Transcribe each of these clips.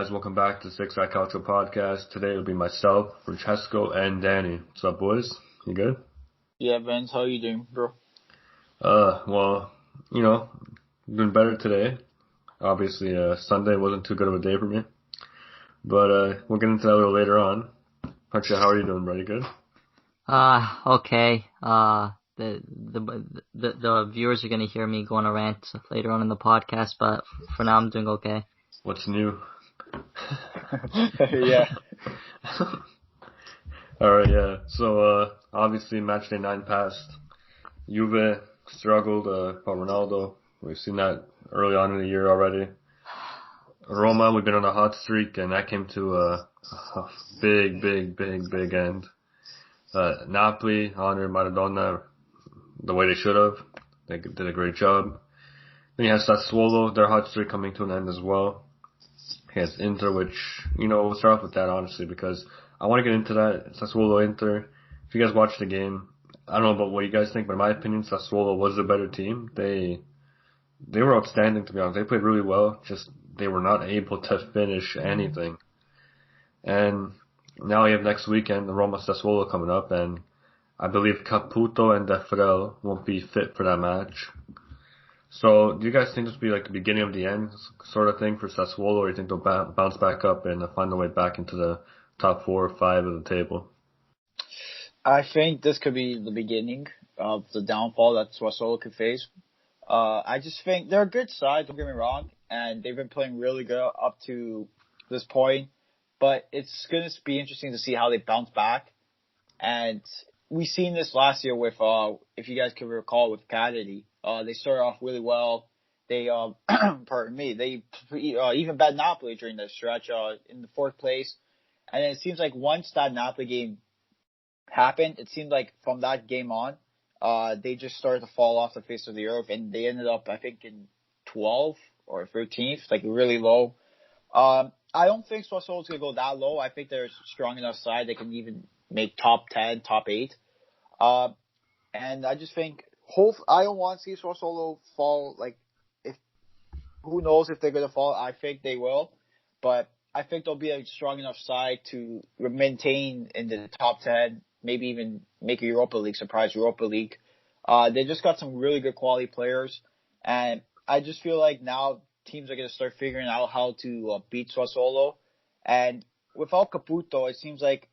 guys? Welcome back to Six Eye Calcio Podcast. Today it'll be myself, Francesco, and Danny. What's up, boys? You good? Yeah, Vince, how you doing, bro? Well, doing better today. Obviously, Sunday wasn't too good of a day for me. But we'll get into that a little later on. Actually, how are you doing, buddy? Good? Okay. The viewers are gonna hear me go on a rant later on in the podcast, but for now I'm doing okay. What's new? Yeah. Alright, yeah. So, obviously, match day 9 passed. Juve struggled, about Ronaldo. We've seen that early on in the year already. Roma, we've been on a hot streak, and that came to a big end. Napoli honored Maradona the way they should have. They did a great job. Then you have Sassuolo, their hot streak coming to an end as well. He has Inter, which, we'll start off with that, honestly, because I want to get into that. Sassuolo, Inter. If you guys watched the game, I don't know about what you guys think, but in my opinion, Sassuolo was the better team. They were outstanding, to be honest. They played really well, just they were not able to finish anything. And now you have next weekend, the Roma Sassuolo coming up, and I believe Caputo and Defrel won't be fit for that match. So, do you guys think this will be like the beginning of the end sort of thing for Sassuolo, or do you think they'll bounce back up and find their way back into the top 4 or 5 of the table? I think this could be the beginning of the downfall that Sassuolo could face. I just think they're a good side, don't get me wrong, and they've been playing really good up to this point. But it's going to be interesting to see how they bounce back. And we've seen this last year with, if you guys can recall, with Cagliari. They started off really well. They, pardon me, they even bet Napoli during the stretch in the 4th place. And it seems like once that Napoli game happened, it seemed like from that game on, they just started to fall off the face of the earth. And they ended up, I think, in 12th or 13th, like really low. I don't think Sassuolo is going to go that low. I think they're a strong enough side they can even make top 10, top 8. And I just think, I don't want to see Sassuolo fall. Like, who knows if they're going to fall? I think they will. But I think they'll be a strong enough side to maintain in the top 10, maybe even make a Europa League, surprise Europa League. They just got some really good quality players. And I just feel like now teams are going to start figuring out how to beat Sassuolo. And without Caputo, it seems like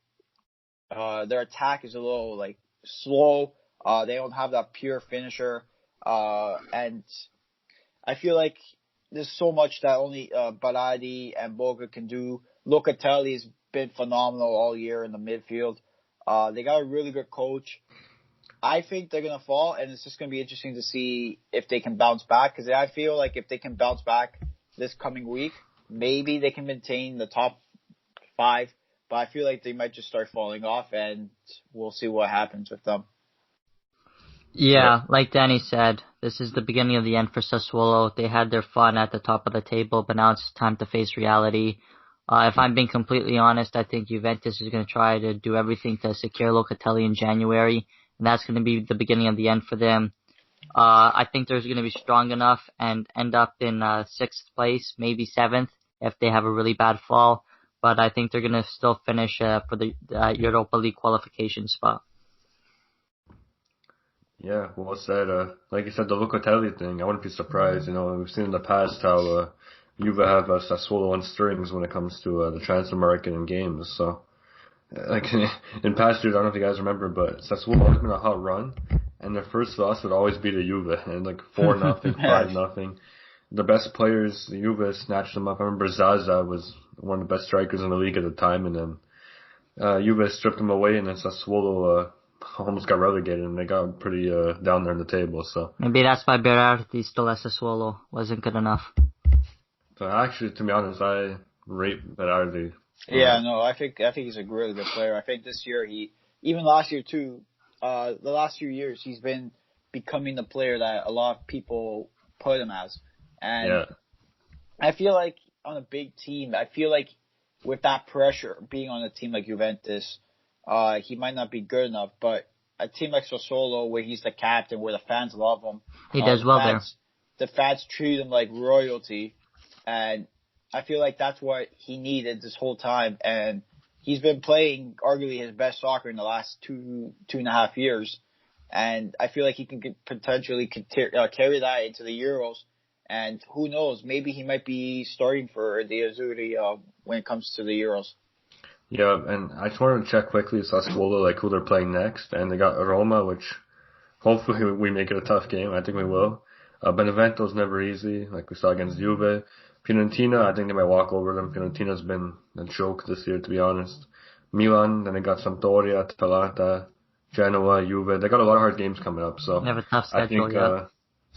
their attack is a little like slow. They don't have that pure finisher. And I feel like there's so much that only Baradi and Boga can do. Locatelli's been phenomenal all year in the midfield. They got a really good coach. I think they're going to fall, and it's just going to be interesting to see if they can bounce back. Because I feel like if they can bounce back this coming week, maybe they can maintain the top 5. But I feel like they might just start falling off, and we'll see what happens with them. Yeah, like Danny said, this is the beginning of the end for Sassuolo. They had their fun at the top of the table, but now it's time to face reality. If I'm being completely honest, I think Juventus is going to try to do everything to secure Locatelli in January. And that's going to be the beginning of the end for them. I think they're going to be strong enough and end up in 6th place, maybe 7th, if they have a really bad fall. But I think they're going to still finish for the Europa League qualification spot. Yeah, well said. Like you said, the Locatelli thing, I wouldn't be surprised. We've seen in the past how Juve have Sassuolo on strings when it comes to the transfer market and games. So, like in past years, I don't know if you guys remember, but Sassuolo has been a hot run, and their first loss would always be to Juve, and like 4-0, 5-0. The best players, Juve snatched them up. I remember Zaza was one of the best strikers in the league at the time, and then Juve stripped them away, and then Sassuolo almost got relegated, and they got pretty down there in the table. So maybe that's why Berardi still at Sassuolo wasn't good enough. But actually, to be honest, I rate Berardi. Yeah, no, I think he's a really good player. I think this year even last year too, the last few years he's been becoming the player that a lot of people put him as. And yeah. I feel like on a big team, with that pressure being on a team like Juventus, he might not be good enough. But a team like Sassuolo, where he's the captain, where the fans love him, he does well there. The fans treat him like royalty, and I feel like that's what he needed this whole time, and he's been playing arguably his best soccer in the last 2.5 years, and I feel like he can potentially carry that into the Euros, and who knows, maybe he might be starting for the Azzurri when it comes to the Euros. Yeah, and I just wanted to check quickly Sassuolo, like who they're playing next, and they got Roma, which hopefully we make it a tough game. I think we will. Benevento's never easy, like we saw against Juve. Fiorentina, I think they might walk over them. Fiorentina's been a joke this year, to be honest. Milan, then they got Sampdoria, Atalanta, Genoa, Juve. They got a lot of hard games coming up, so They have a tough I schedule, think yeah.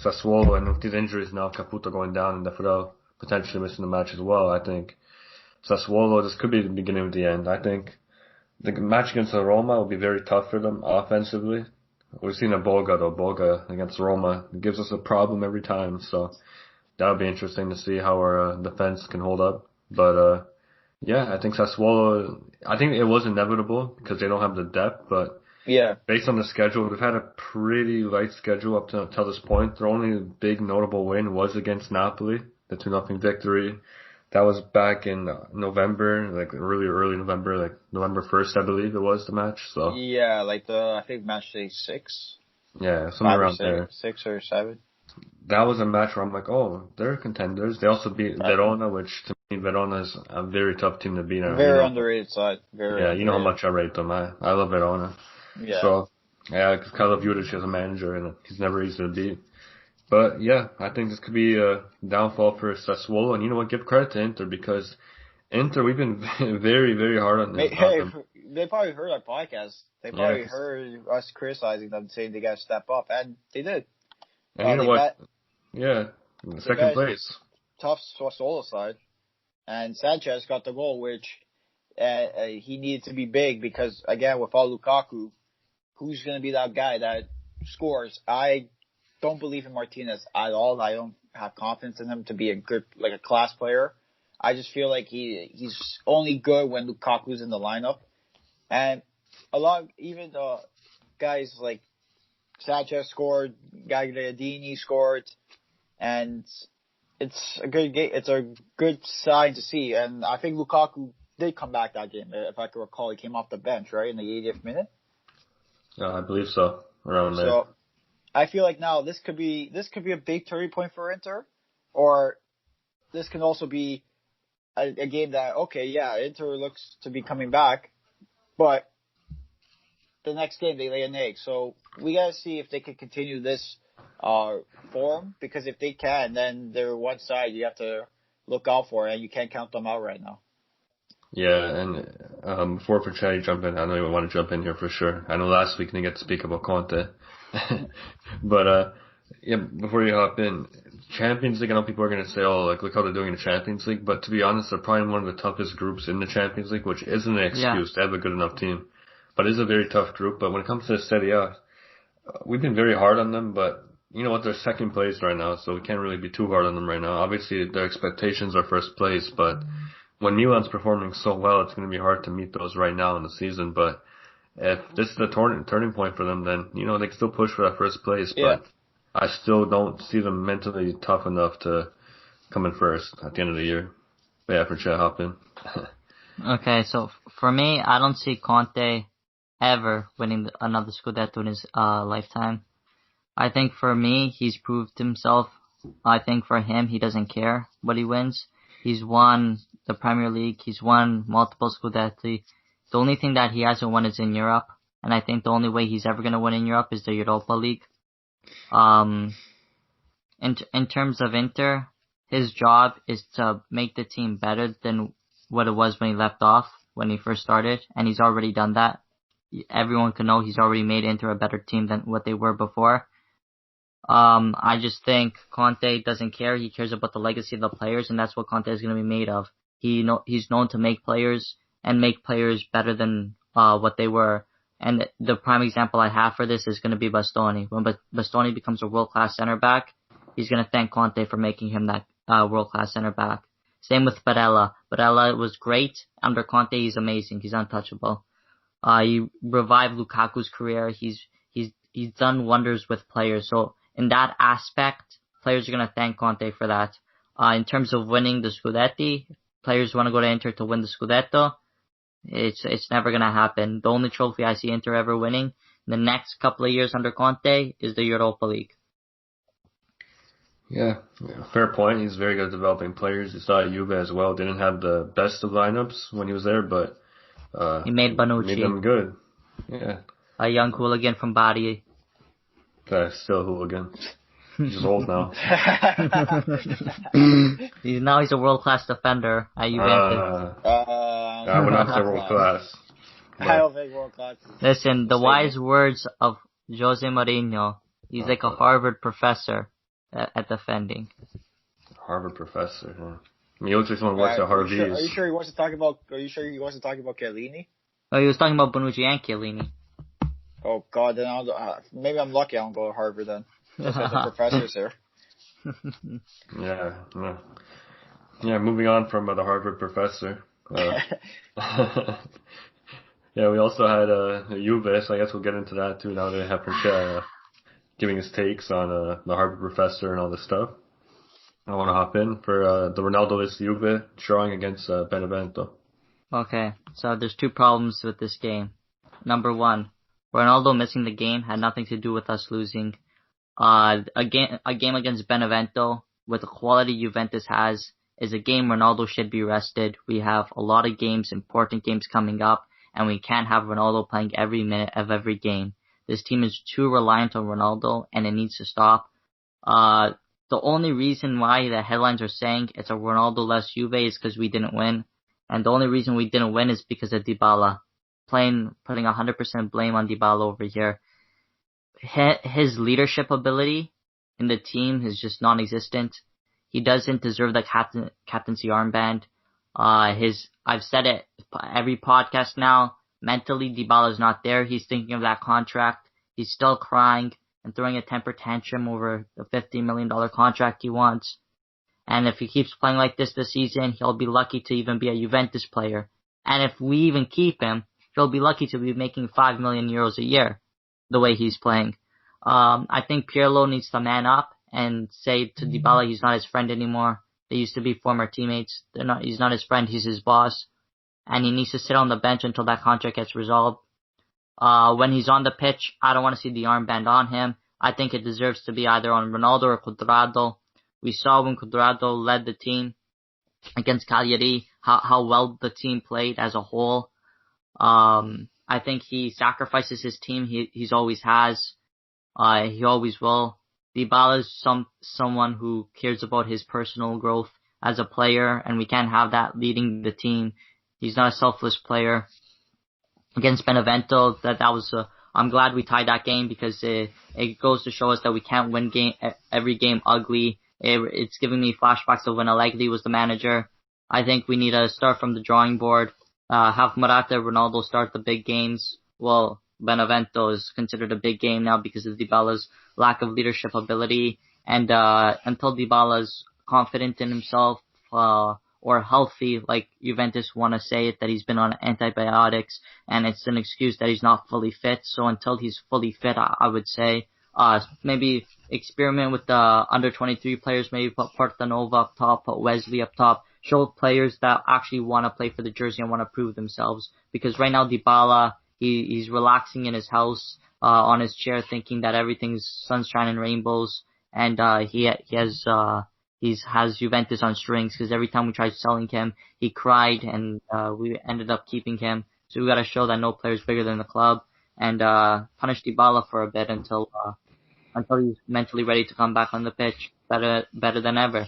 Sassuolo, and with these injuries now, Caputo going down and Defrel potentially missing the match as well, I think Sassuolo, this could be the beginning of the end. I think the match against Roma will be very tough for them offensively. We've seen a Boga against Roma. It gives us a problem every time, so that'll be interesting to see how our defense can hold up. But yeah, I think Sassuolo, I think it was inevitable because they don't have the depth, but Yeah. based on the schedule, they've had a pretty light schedule up to this point. Their only big notable win was against Napoli, the 2-0 victory. That was back in November, like really early November, like November 1st, I believe it was the match. So Yeah, like I think match day 6. yeah, somewhere around there. 6 or 7. That was a match where I'm like, oh, they're contenders. They also beat Verona, which to me, Verona is a very tough team to beat. Very underrated side. Yeah, you know how much I rate them. I love Verona. Yeah. So, yeah, because Carlo Vudic is a manager and he's never easy to beat. But yeah, I think this could be a downfall for Sassuolo. And you know what? Give credit to Inter because Inter, we've been very, very hard on them. Hey, they probably heard our podcast. They probably Yeah. heard us criticizing them, saying they got to step up, and they did. And you know what? Yeah, second place. Tough Sassuolo side, and Sanchez got the goal, which he needed to be big because again, without Lukaku, who's going to be that guy that scores? I don't believe in Martinez at all. I don't have confidence in him to be a good, like a class player. I just feel like he's only good when Lukaku's in the lineup, and even guys like Sanchez scored, Gagliardini scored, and it's a good game. It's a good sign to see, and I think Lukaku did come back that game. If I can recall, he came off the bench right in the 80th minute. I believe so, around there. So I feel like now this could be a big turning point for Inter, or this can also be a game that Inter looks to be coming back, but the next game they lay an egg. So we gotta see if they can continue this form, because if they can, then they're one side you have to look out for, and you can't count them out right now. Yeah, and before Francesco jump in, I know you want to jump in here for sure. I know last week you didn't get to speak about Conte, but yeah, before you hop in, Champions League, I know people are going to say, oh, like, look how they're doing in the Champions League, but to be honest, they're probably one of the toughest groups in the Champions League, which isn't an excuse. They have a good enough team, but it's a very tough group. But when it comes to Serie A, we've been very hard on them, but you know what, they're second place right now, so we can't really be too hard on them right now. Obviously, their expectations are first place, but when Milan's performing so well, it's going to be hard to meet those right now in the season. But if this is the turning point for them, then, you know, they can still push for that first place, but I still don't see them mentally tough enough to come in first at the end of the year. But yeah, for Chet, hop in. Okay, so for me, I don't see Conte ever winning another scudetto in his lifetime. I think for me, he's proved himself. I think for him, he doesn't care what he wins. He's won the Premier League. He's won multiple scudetti. The only thing that he hasn't won is in Europe. And I think the only way he's ever going to win in Europe is the Europa League. In terms of Inter, his job is to make the team better than what it was when he left off, when he first started. And he's already done that. Everyone can know he's already made Inter a better team than what they were before. I just think Conte doesn't care. He cares about the legacy of the players, and that's what Conte is going to be made of. He's known to make players and make players better than what they were. And the prime example I have for this is going to be Bastoni. When Bastoni becomes a world-class center back, he's going to thank Conte for making him that world-class center back. Same with Barella. Barella was great. Under Conte, he's amazing. He's untouchable. He revived Lukaku's career. He's done wonders with players. So in that aspect, players are going to thank Conte for that. In terms of winning the scudetti, players want to go to Inter to win the scudetto. It's never gonna happen. The only trophy I see Inter ever winning in the next couple of years under Conte is the Europa League. Yeah, fair point. He's very good at developing players. You saw at Juve as well. Didn't have the best of lineups when he was there, but He made Bonucci. made them good. Yeah. A young hooligan from Bari. Still a hooligan. He's old now. He's a world-class defender at Juventus. I would not say world-class. I don't think world-class. Listen, the wise words of Jose Mourinho. He's like a Harvard professor at defending. Harvard professor, huh? I mean, he looks like someone who works at Harvey's. Are you sure he wants to talk about? Are you sure he wants to talk about Chiellini? Oh, he was talking about Bonucci and Chiellini. Oh God, then maybe I'm lucky I don't go to Harvard then. Just have the professors here. Yeah. Moving on from the Harvard professor. Yeah, we also had Juve, so I guess we'll get into that too now that we have Francesco giving his takes on the Harvard professor and all this stuff. I want to hop in for the Ronaldo-less Juve drawing against Benevento. Okay, so there's two problems with this game. Number one, Ronaldo missing the game had nothing to do with us losing. A game against Benevento with the quality Juventus has is a game Ronaldo should be rested. We have a lot of games, important games coming up, and we can't have Ronaldo playing every minute of every game. This team is too reliant on Ronaldo, and it needs to stop. The only reason why the headlines are saying it's a Ronaldo-less Juve is because we didn't win. And the only reason we didn't win is because of Dybala. Putting 100% blame on Dybala over here. His leadership ability in the team is just non-existent. He doesn't deserve the captaincy armband. I've said it every podcast now. Mentally, Dybala is not there. He's thinking of that contract. He's still crying and throwing a temper tantrum over the $50 million contract he wants. And if he keeps playing like this season, he'll be lucky to even be a Juventus player. And if we even keep him, he'll be lucky to be making 5 million euros a year, the way he's playing. I think Pirlo needs to man up and say to Dybala he's not his friend anymore. They used to be former teammates. He's not his friend, he's his boss. And he needs to sit on the bench until that contract gets resolved. When he's on the pitch, I don't want to see the armband on him. I think it deserves to be either on Ronaldo or Cuadrado. We saw when Cuadrado led the team against Cagliari, how well the team played as a whole. I think he sacrifices his team. He's always has. He always will. Dybala is someone who cares about his personal growth as a player, and we can't have that leading the team. He's not a selfless player. Against Benevento, I'm glad we tied that game because it goes to show us that we can't win every game ugly. It's giving me flashbacks of when Allegri was the manager. I think we need to start from the drawing board. Have Morata, Ronaldo start the big games. Well, Benevento is considered a big game now because of Dybala's lack of leadership ability. And until Dybala's confident in himself or healthy, like Juventus want to say it, that he's been on antibiotics, and it's an excuse that he's not fully fit. So until he's fully fit, I would say maybe experiment with the under 23 players, maybe put Portanova up top, put Wesley up top, show players that actually want to play for the jersey and want to prove themselves. Because right now Dybala, he's relaxing in his house on his chair, thinking that everything's sunshine and rainbows, and he has Juventus on strings because every time we tried selling him, he cried, and we ended up keeping him. So we got to show that no player is bigger than the club, and punish Dybala for a bit until he's mentally ready to come back on the pitch better than ever.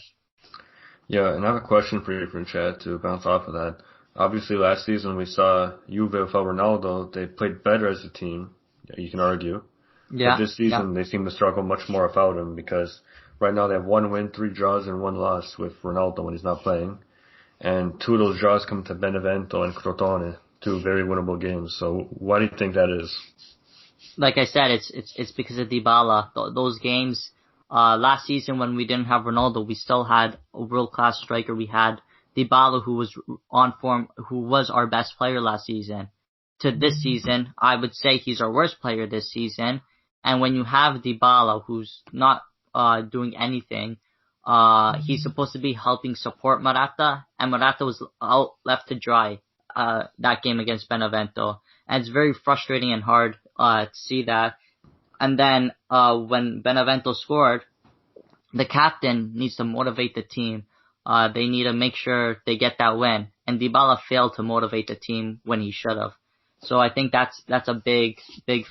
Yeah, and I have a question for you from Chad to bounce off of that. Obviously, last season we saw Juve without Ronaldo. They played better as a team, you can argue. Yeah. But this season they seem to struggle much more without him because right now they have 1 win, 3 draws, and 1 loss with Ronaldo when he's not playing. And 2 of those draws come to Benevento and Crotone, 2 very winnable games. So why do you think that is? Like I said, it's because of Dybala. Those games, last season when we didn't have Ronaldo, we still had a world-class striker. We had Dybala, who was on form, who was our best player last season. To this season, I would say he's our worst player this season. And when you have Dybala, who's not doing anything, he's supposed to be helping support Morata, and Morata was out left to dry that game against Benevento. And it's very frustrating and hard to see that. And then when Benevento scored, the captain needs to motivate the team. They need to make sure they get that win. And Dybala failed to motivate the team when he should have. So I think that's a big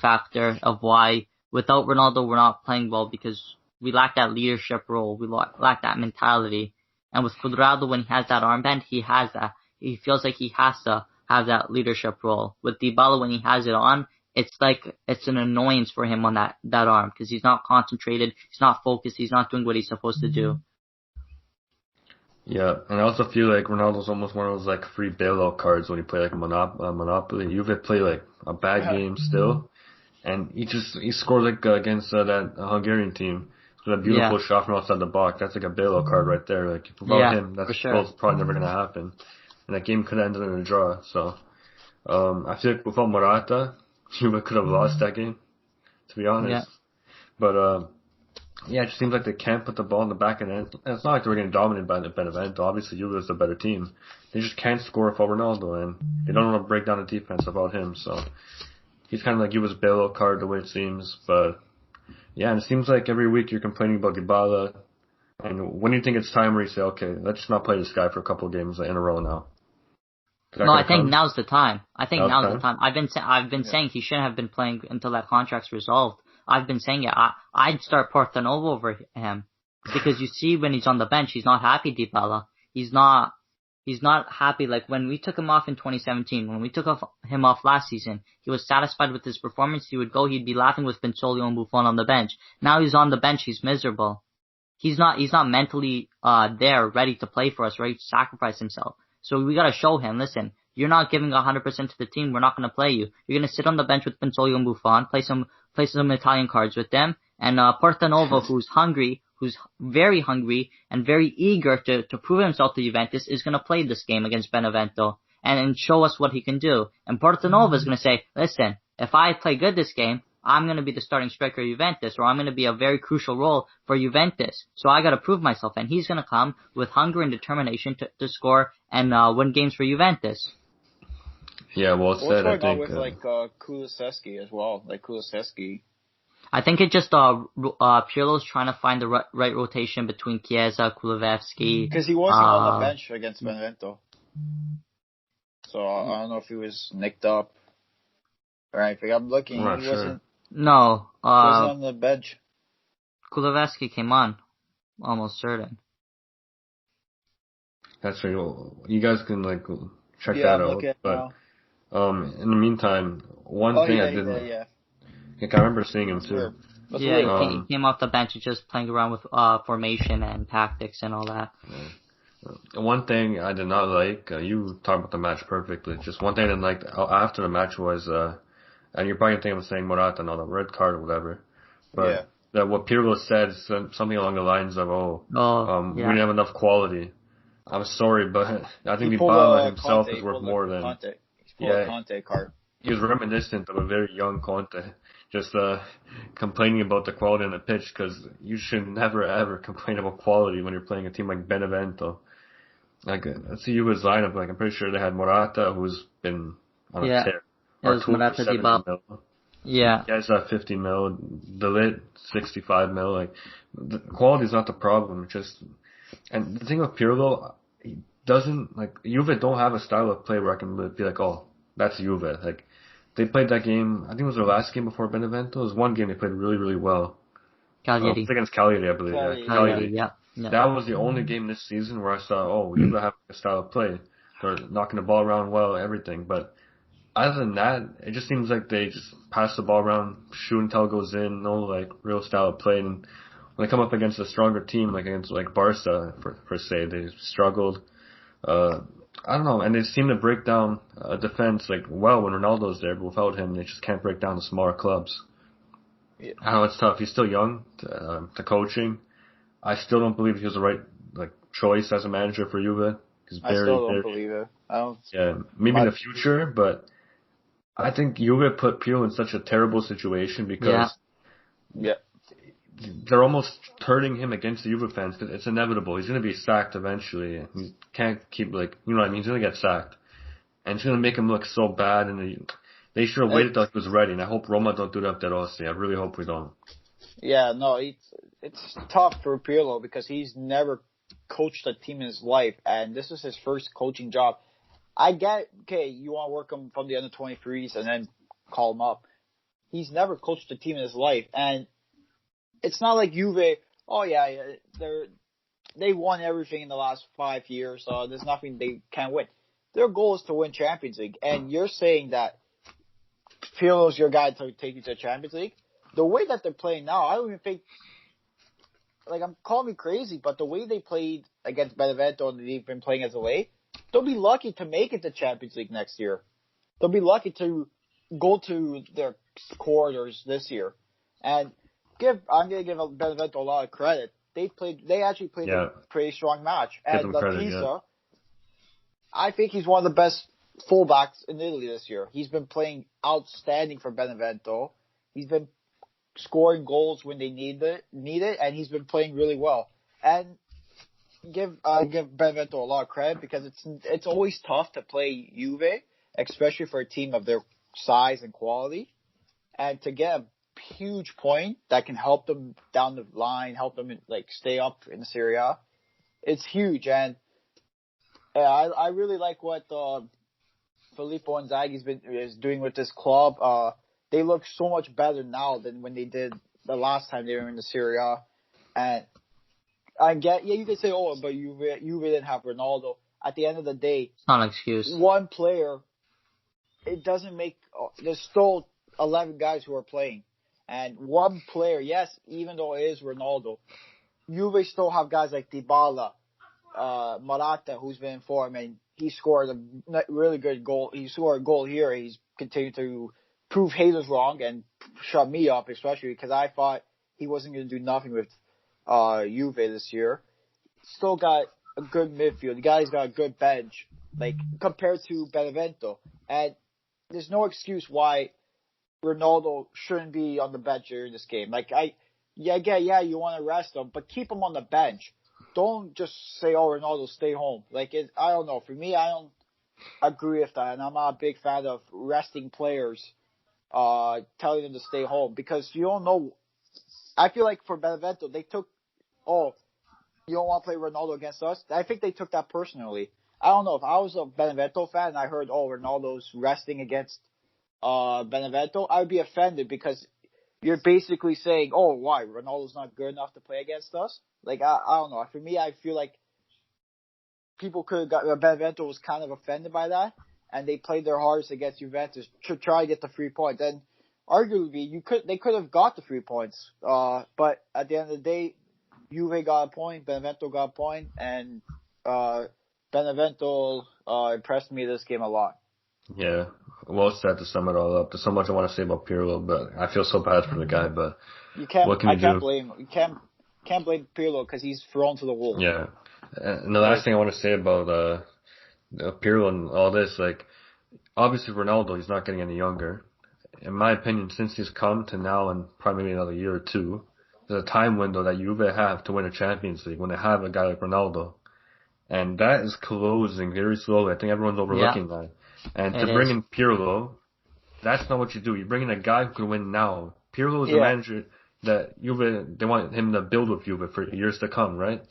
factor of why without Ronaldo we're not playing well, because we lack that leadership role. We lack that mentality. And with Ronaldo, when he has that armband, he has that. He feels like he has to have that leadership role. With Dybala, when he has it on, it's like it's an annoyance for him on that arm, because he's not concentrated, he's not focused, he's not doing what he's supposed to do. Yeah, and I also feel like Ronaldo's almost one of those like free bailout cards when you play like Monopoly. Juve play like a bad game still, and he scored like against that Hungarian team. So that beautiful shot from outside the box. That's like a bailout card right there. Like without him, that's probably never gonna happen. And that game could have ended in a draw. So I feel like without Morata, Juve could have lost that game, to be honest. Yeah. But it just seems like they can't put the ball in the back of the net. And it's not like they were getting dominated by Benevento. Obviously, Juve is the better team. They just can't score without Ronaldo, and they don't want to break down the defense without him. So he's kind of like Juve's bailout card the way it seems. But yeah, and it seems like every week you're complaining about Dybala. And when do you think it's time where you say, okay, let's just not play this guy for a couple of games in a row now? No, I think now's the time. I've been saying he shouldn't have been playing until that contract's resolved. I've been saying it. I'd start Portanova over him, because you see when he's on the bench, he's not happy. Dybala, he's not happy. Like when we took him off in 2017, when we took him off last season, he was satisfied with his performance. He would go, he'd be laughing with Pinsolio and Buffon on the bench. Now he's on the bench, he's miserable. He's not mentally there, ready to play for us, ready to sacrifice himself. So we gotta show him, listen, you're not giving 100% to the team, we're not gonna play you. You're gonna sit on the bench with Pinsolio and Buffon, play some Italian cards with them, and Portanova, who's very hungry and very eager to prove himself to Juventus, is gonna play this game against Benevento and show us what he can do. And Portanova is gonna say, listen, if I play good this game, I'm going to be the starting striker of Juventus, or I'm going to be a very crucial role for Juventus. So I got to prove myself. And he's going to come with hunger and determination to score and win games for Juventus. Yeah, well said. What's going on with Kulusevski as well? Like Kulusevski. I think it just Pirlo's trying to find the right rotation between Chiesa, Kulusevski. Because he wasn't on the bench against Benevento. So I don't know if he was nicked up or anything. I'm looking. I'm not he sure. wasn't. No. He wasn't on the bench. Kulusevski came on. Almost certain. That's right. You guys can check that out. But in the meantime, thing I didn't. Yeah. I remember seeing him too. He came off the bench and just playing around with formation and tactics and all that. One thing I did not like, you talked about the match perfectly. Just one thing I didn't like after the match was, and you're probably thinking of saying Morata and all the red card or whatever, but that what Pirlo said something along the lines of, we didn't have enough quality. I'm sorry, but I think Dybala himself is worth more than. Conte. He's pulled a Conte card. He was reminiscent of a very young Conte, just complaining about the quality on the pitch, because you should never ever complain about quality when you're playing a team like Benevento. Let's see who was lineup. I'm pretty sure they had Morata, who's been on a tear. It was Morata, Dybala. Yeah. Guys at 50 mil, De Ligt 65 mil. The quality is not the problem. And the thing with Pirlo, he doesn't Juve don't have a style of play where I can be like, oh, that's Juve. They played that game. I think it was their last game before Benevento. It was one game they played really, really well. Cagliari. It was against Cagliari, I believe. Cagliari. Yeah. That was the only game this season where I saw, Juve have a style of play. They're knocking the ball around well, everything. But other than that, it just seems like they just pass the ball around, shoot until it goes in, no real style of play. And when they come up against a stronger team, against Barca per se, they struggled. I don't know, and they seem to break down defense well when Ronaldo's there, but without him, they just can't break down the smaller clubs. Yeah. I know it's tough. He's still young to coaching. I still don't believe he was the right choice as a manager for Juve. I still don't believe it. Maybe in the future, but I think Juve put Pirlo in such a terrible situation because they're almost turning him against the Juve fans because it's inevitable. He's going to be sacked eventually. He can't keep you know what I mean? He's going to get sacked. And it's going to make him look so bad. And they should have waited till he was ready. And I hope Roma don't do that to Rossi. I really hope we don't. Yeah, no, it's tough for Pirlo because he's never coached a team in his life, and this is his first coaching job. I get, okay, you want to work him from the under 23s and then call him up. He's never coached a team in his life, and it's not like Juve. Oh yeah, they won everything in the last 5 years, so there's nothing they can't win. Their goal is to win Champions League, and you're saying that Pirlo's your guy to take you to the Champions League. The way that they're playing now, I don't even think. Like, I'm calling me crazy, but the way they played against Benevento and they've been playing as a way, they'll be lucky to make it to Champions League next year. They'll be lucky to go to their quarters this year. And I'm going to give Benevento a lot of credit. They actually played a pretty strong match. And Lapisa, I think he's one of the best fullbacks in Italy this year. He's been playing outstanding for Benevento. He's been scoring goals when they need it, and he's been playing really well. And give Benevento a lot of credit because it's always tough to play Juve, especially for a team of their size and quality, and to get a huge point that can help them down the line, help them stay up in the Serie A. It's huge, and I really like what Filippo Inzaghi's is doing with this club. They look so much better now than when they did the last time they were in the Serie A. And you can say, oh, but Juve didn't have Ronaldo. At the end of the day, it's not an excuse. One player, it doesn't make. There's still 11 guys who are playing, and one player, yes, even though it is Ronaldo, Juve still have guys like Dybala, Morata, who's been in form, and he scored a really good goal. He scored a goal here. He's continued to prove haters wrong and shut me up, especially because I thought he wasn't going to do nothing with Juve this year. Still got a good midfield. The guy's got a good bench, compared to Benevento. And there's no excuse why Ronaldo shouldn't be on the bench during this game. You want to rest him, but keep him on the bench. Don't just say, oh, Ronaldo, stay home. I don't know. For me, I don't agree with that, and I'm not a big fan of resting players. Telling them to stay home because you don't know. I feel like for Benevento, they took, oh, you don't want to play Ronaldo against us? I think they took that personally. I don't know. If I was a Benevento fan and I heard, oh, Ronaldo's resting against Benevento, I would be offended because you're basically saying, oh, why? Ronaldo's not good enough to play against us? I don't know. For me, I feel like people Benevento was kind of offended by that. And they played their hardest against Juventus to try to get the 3 points. And arguably, they could have got the 3 points. But at the end of the day, Juve got a point, Benevento got a point, and Benevento impressed me this game a lot. Yeah, well said to sum it all up. There's so much I want to say about Pirlo, but I feel so bad for the guy. But what can you do? You can't blame Pirlo because he's thrown to the wolves. Yeah, and the last thing I want to say about Pirlo and all this, obviously Ronaldo, he's not getting any younger. In my opinion, since he's come to now and probably maybe another year or two, there's a time window that Juve have to win a Champions League when they have a guy like Ronaldo. And that is closing very slowly. I think everyone's overlooking that. And to bring in Pirlo, that's not what you do. You bring in a guy who can win now. Pirlo is the manager that Juve, they want him to build with Juve for years to come, right?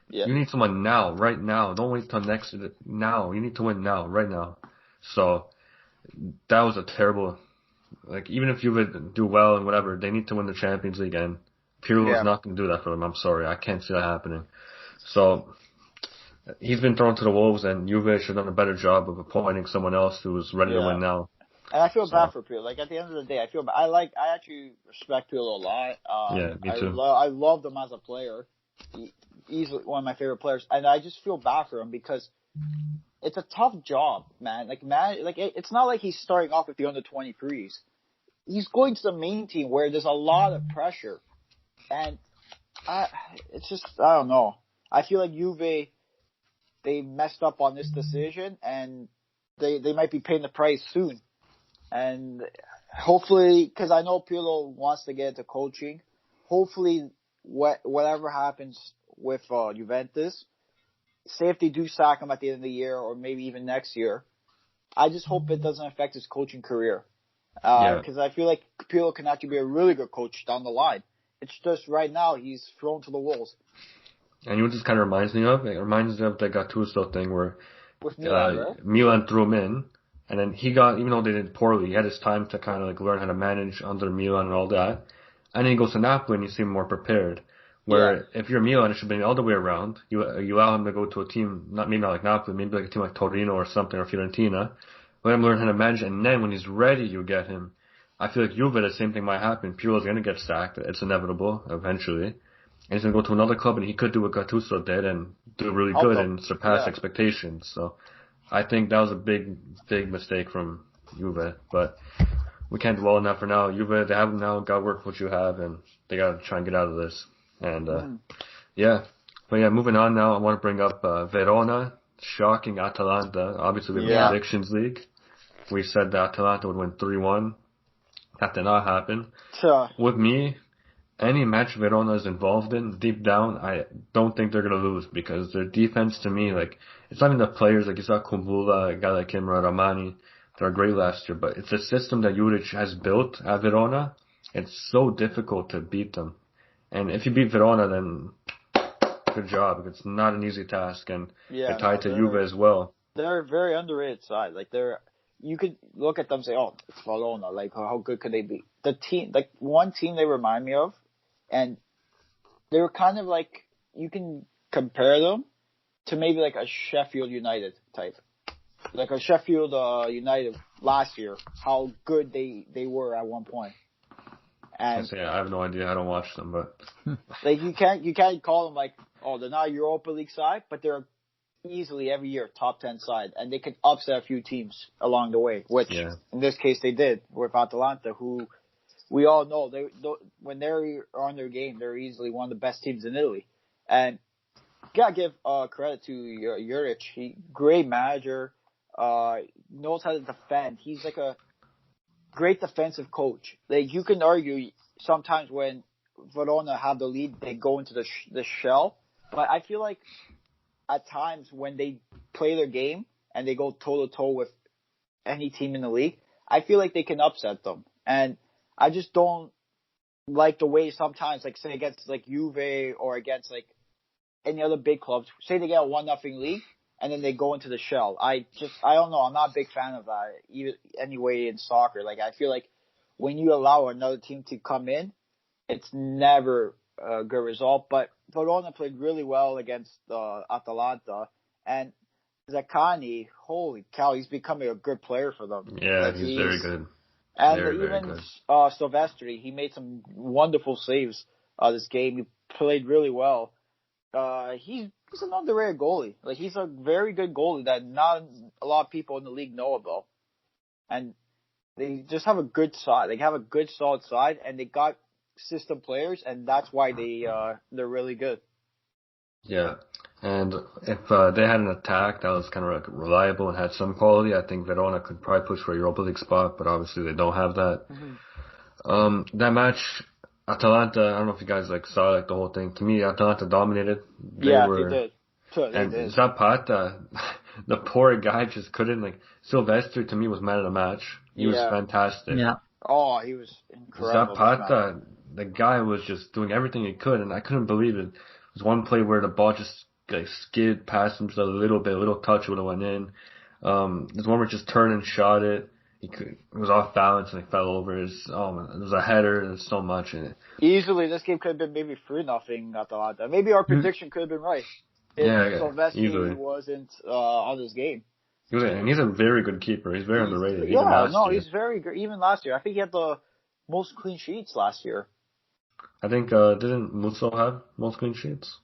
Yeah. You need someone now, right now. Don't wait till next. Now. You need to win now, right now. So, that was a terrible, even if you would do well and whatever, they need to win the Champions League, and Pirlo is not going to do that for them. I'm sorry. I can't see that happening. So, he's been thrown to the wolves, and Juve should have done a better job of appointing someone else who was ready to win now. And I feel bad for Pirlo. At the end of the day, I feel bad. I actually respect Pirlo a lot. Me too. I loved him as a player. Easily one of my favorite players, and I just feel bad for him because it's a tough job, man. It's not like he's starting off with the under 23s. He's going to the main team where there's a lot of pressure, and it's just I don't know. I feel like Juve, they messed up on this decision, and they might be paying the price soon. And hopefully, because I know Pirlo wants to get into coaching, hopefully whatever happens with Juventus, say if they do sack him at the end of the year or maybe even next year, I just hope it doesn't affect his coaching career. Because I feel like Pirlo can actually be a really good coach down the line. It's just right now he's thrown to the wolves. And you know what this kind of reminds me of? It reminds me of the Gattuso thing where With Milan, right? Milan threw him in, and then he got, even though they did poorly, he had his time to kind of like learn how to manage under Milan and all that. And then he goes to Napoli and you seem more prepared. Where if you're Milan, it should be the other way around. You allow him to go to a team, maybe not like Napoli, maybe like a team like Torino or something, or Fiorentina. Let him learn how to manage, and then when he's ready, you get him. I feel like Juve, the same thing might happen. Pirlo's going to get sacked. It's inevitable, eventually. And he's going to go to another club, and he could do what Gattuso did and do really good and surpass expectations. So I think that was a big mistake from Juve. But we can't dwell on that for now. Juve, they have now got to work what you have, and they got to try and get out of this. And moving on now, I want to bring up Verona, shocking Atalanta. Obviously, we have the predictions league. We said that Atalanta would win 3-1. That did not happen. Sure. With me, any match Verona is involved in, deep down, I don't think they're going to lose because their defense, to me, like, it's not even the players, like you saw Kumbula, a guy like him, Ramani, they were great last year, but it's a system that Juric has built at Verona. It's so difficult to beat them. And if you beat Verona, then good job. It's not an easy task, and they're tied to Juve as well. They're a very underrated side. Like you could look at them and say, "Oh, it's Verona. Like, how good could they be?" The team, like one team, they remind me of, and they were kind of like you can compare them to maybe like a Sheffield United type, like a Sheffield United last year. How good they were at one point. And I have no idea. I don't watch them, but like you can't call them like, oh, they're not a Europa League side, but they're easily every year top 10 side, and they can upset a few teams along the way, which in this case they did with Atalanta, who we all know when they're on their game, they're easily one of the best teams in Italy. And gotta give credit to Juric. He great manager, knows how to defend. He's like a great defensive coach. Like you can argue sometimes when Verona have the lead, they go into the shell. But I feel like at times when they play their game and they go toe to toe with any team in the league, I feel like they can upset them. And I just don't like the way sometimes, like say against like Juve or against like any other big clubs, say they get a 1-0 lead and then they go into the shell. I don't know. I'm not a big fan of that anyway in soccer. Like I feel like when you allow another team to come in, it's never a good result. But Verona played really well against Atalanta, and Zaccagni, holy cow, he's becoming a good player for them. Yeah, like he's very good. And very, even very good. Silvestri, he made some wonderful saves this game. He played really well. He's an underrated goalie. Like he's a very good goalie that not a lot of people in the league know about. And they just have a good side. They have a good solid side, and they got system players, and that's why they're really good. Yeah, and if they had an attack that was kind of like reliable and had some quality, I think Verona could probably push for a Europa League spot, but obviously they don't have that. Mm-hmm. That match, Atalanta, I don't know if you guys like saw like the whole thing. To me, Atalanta dominated. They did. And Zapata, the poor guy just couldn't like. Silvestri to me was man of the match. He was fantastic. Yeah. Oh, he was incredible. Zapata, the guy was just doing everything he could, and I couldn't believe it. There was one play where the ball just like skid past him just a little bit, a little touch would have went in. There's one where it just turned and shot it. It was off balance and it fell over. It was a header. There's so much in it. Easily, this game could have been maybe 3-0 Atalanta. Maybe our prediction could have been right. If Silvestri wasn't on this game. And he's a very good keeper. He's very underrated. He's very good. Even last year, I think he had the most clean sheets last year. I think didn't Musso have most clean sheets?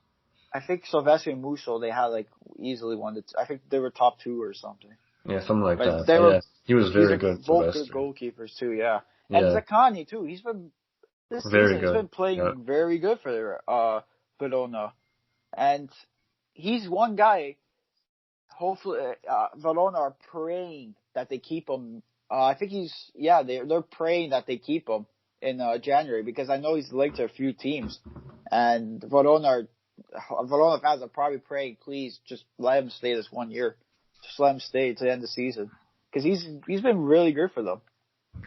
I think Silvestri and Musso, they had like easily one. I think they were top 2 or something. Yeah, something like that. He was very good. Both good goalkeepers too. Yeah, and Zaccagni too. He's been this season. He's been playing very good for Verona, and he's one guy. Hopefully, Verona are praying that they keep him. I think they're praying that they keep him in January, because I know he's linked to a few teams, and Verona fans are probably praying, please just let him stay this 1 year, just let him stay to the end of the season, because he's been really good for them.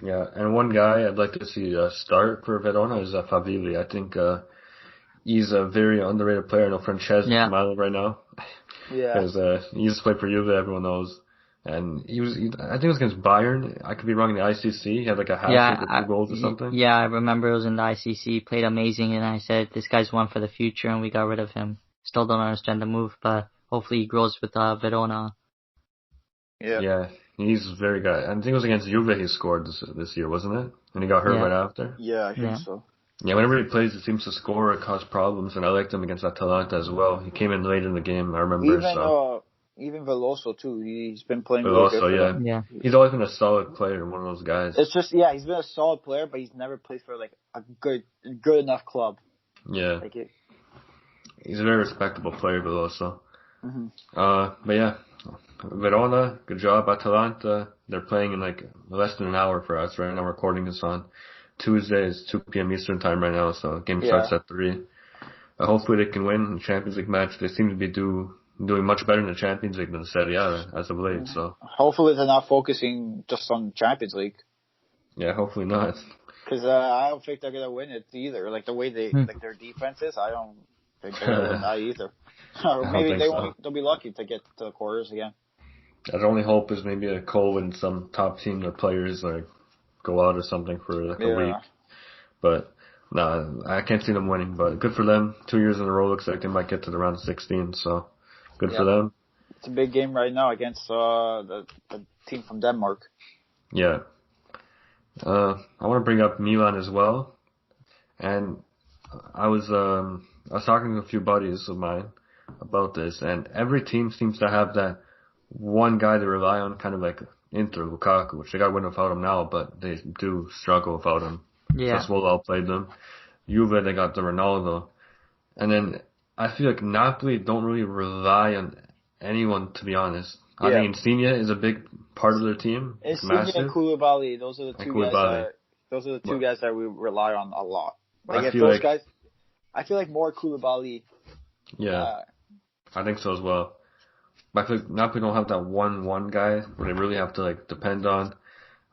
Yeah, and one guy I'd like to see start for Verona is Favilli. I think he's a very underrated player. I know Francesco Yeah. smiling right now Yeah. because he used to play for Juve, everyone knows. And I think it was against Bayern. I could be wrong in the ICC. He had like a hat trick with 2 goals or something. Yeah, I remember it was in the ICC. Played amazing, and I said this guy's one for the future, and we got rid of him. Still don't understand the move, but hopefully he grows with Verona. Yeah, he's very good. I think it was against Juve he scored this year, wasn't it? And he got hurt right after. Yeah, I think so. Yeah, whenever he plays, it seems to score or cause problems, and I liked him against Atalanta as well. He came in late in the game, I remember. Even Veloso too. He's been playing really good for them. Yeah. He's always been a solid player, one of those guys. It's just he's been a solid player, but he's never played for like a good enough club. Yeah. He's a very respectable player, Veloso. Mm-hmm. But yeah, Verona, good job. Atalanta, they're playing in like less than an hour for us right now. Recording this on Tuesday. It's 2 p.m. Eastern time right now, so the game starts at 3. Hopefully they can win the Champions League match. They seem to be doing much better in the Champions League than Serie A as of late. So hopefully they're not focusing just on Champions League. Yeah, hopefully not. Because I don't think they're gonna win it either. Like the way their defense is, I don't think they're gonna win that either. Or maybe they'll be lucky to get to the quarters again. Our only hope is maybe a COVID and some top team, their players like go out or something for like a week. But no, I can't see them winning. But good for them. 2 years in a row, looks like they might get to the round of 16. So good for them. It's a big game right now against the team from Denmark. Yeah. I want to bring up Milan as well. And I was talking to a few buddies of mine about this, and every team seems to have that one guy they rely on, kind of like Inter, Lukaku, which they got win without him now, but they do struggle without him. Yeah. Sassuolo outplayed them. Juve, they got the Ronaldo. And then I feel like Napoli don't really rely on anyone, to be honest. I think Insigne is a big part of their team. Insigne and Koulibaly, those are the two guys that we rely on a lot. Like guys, I feel like more Koulibaly. Yeah, I think so as well. But I feel like Napoli don't have that one guy where they really have to like depend on.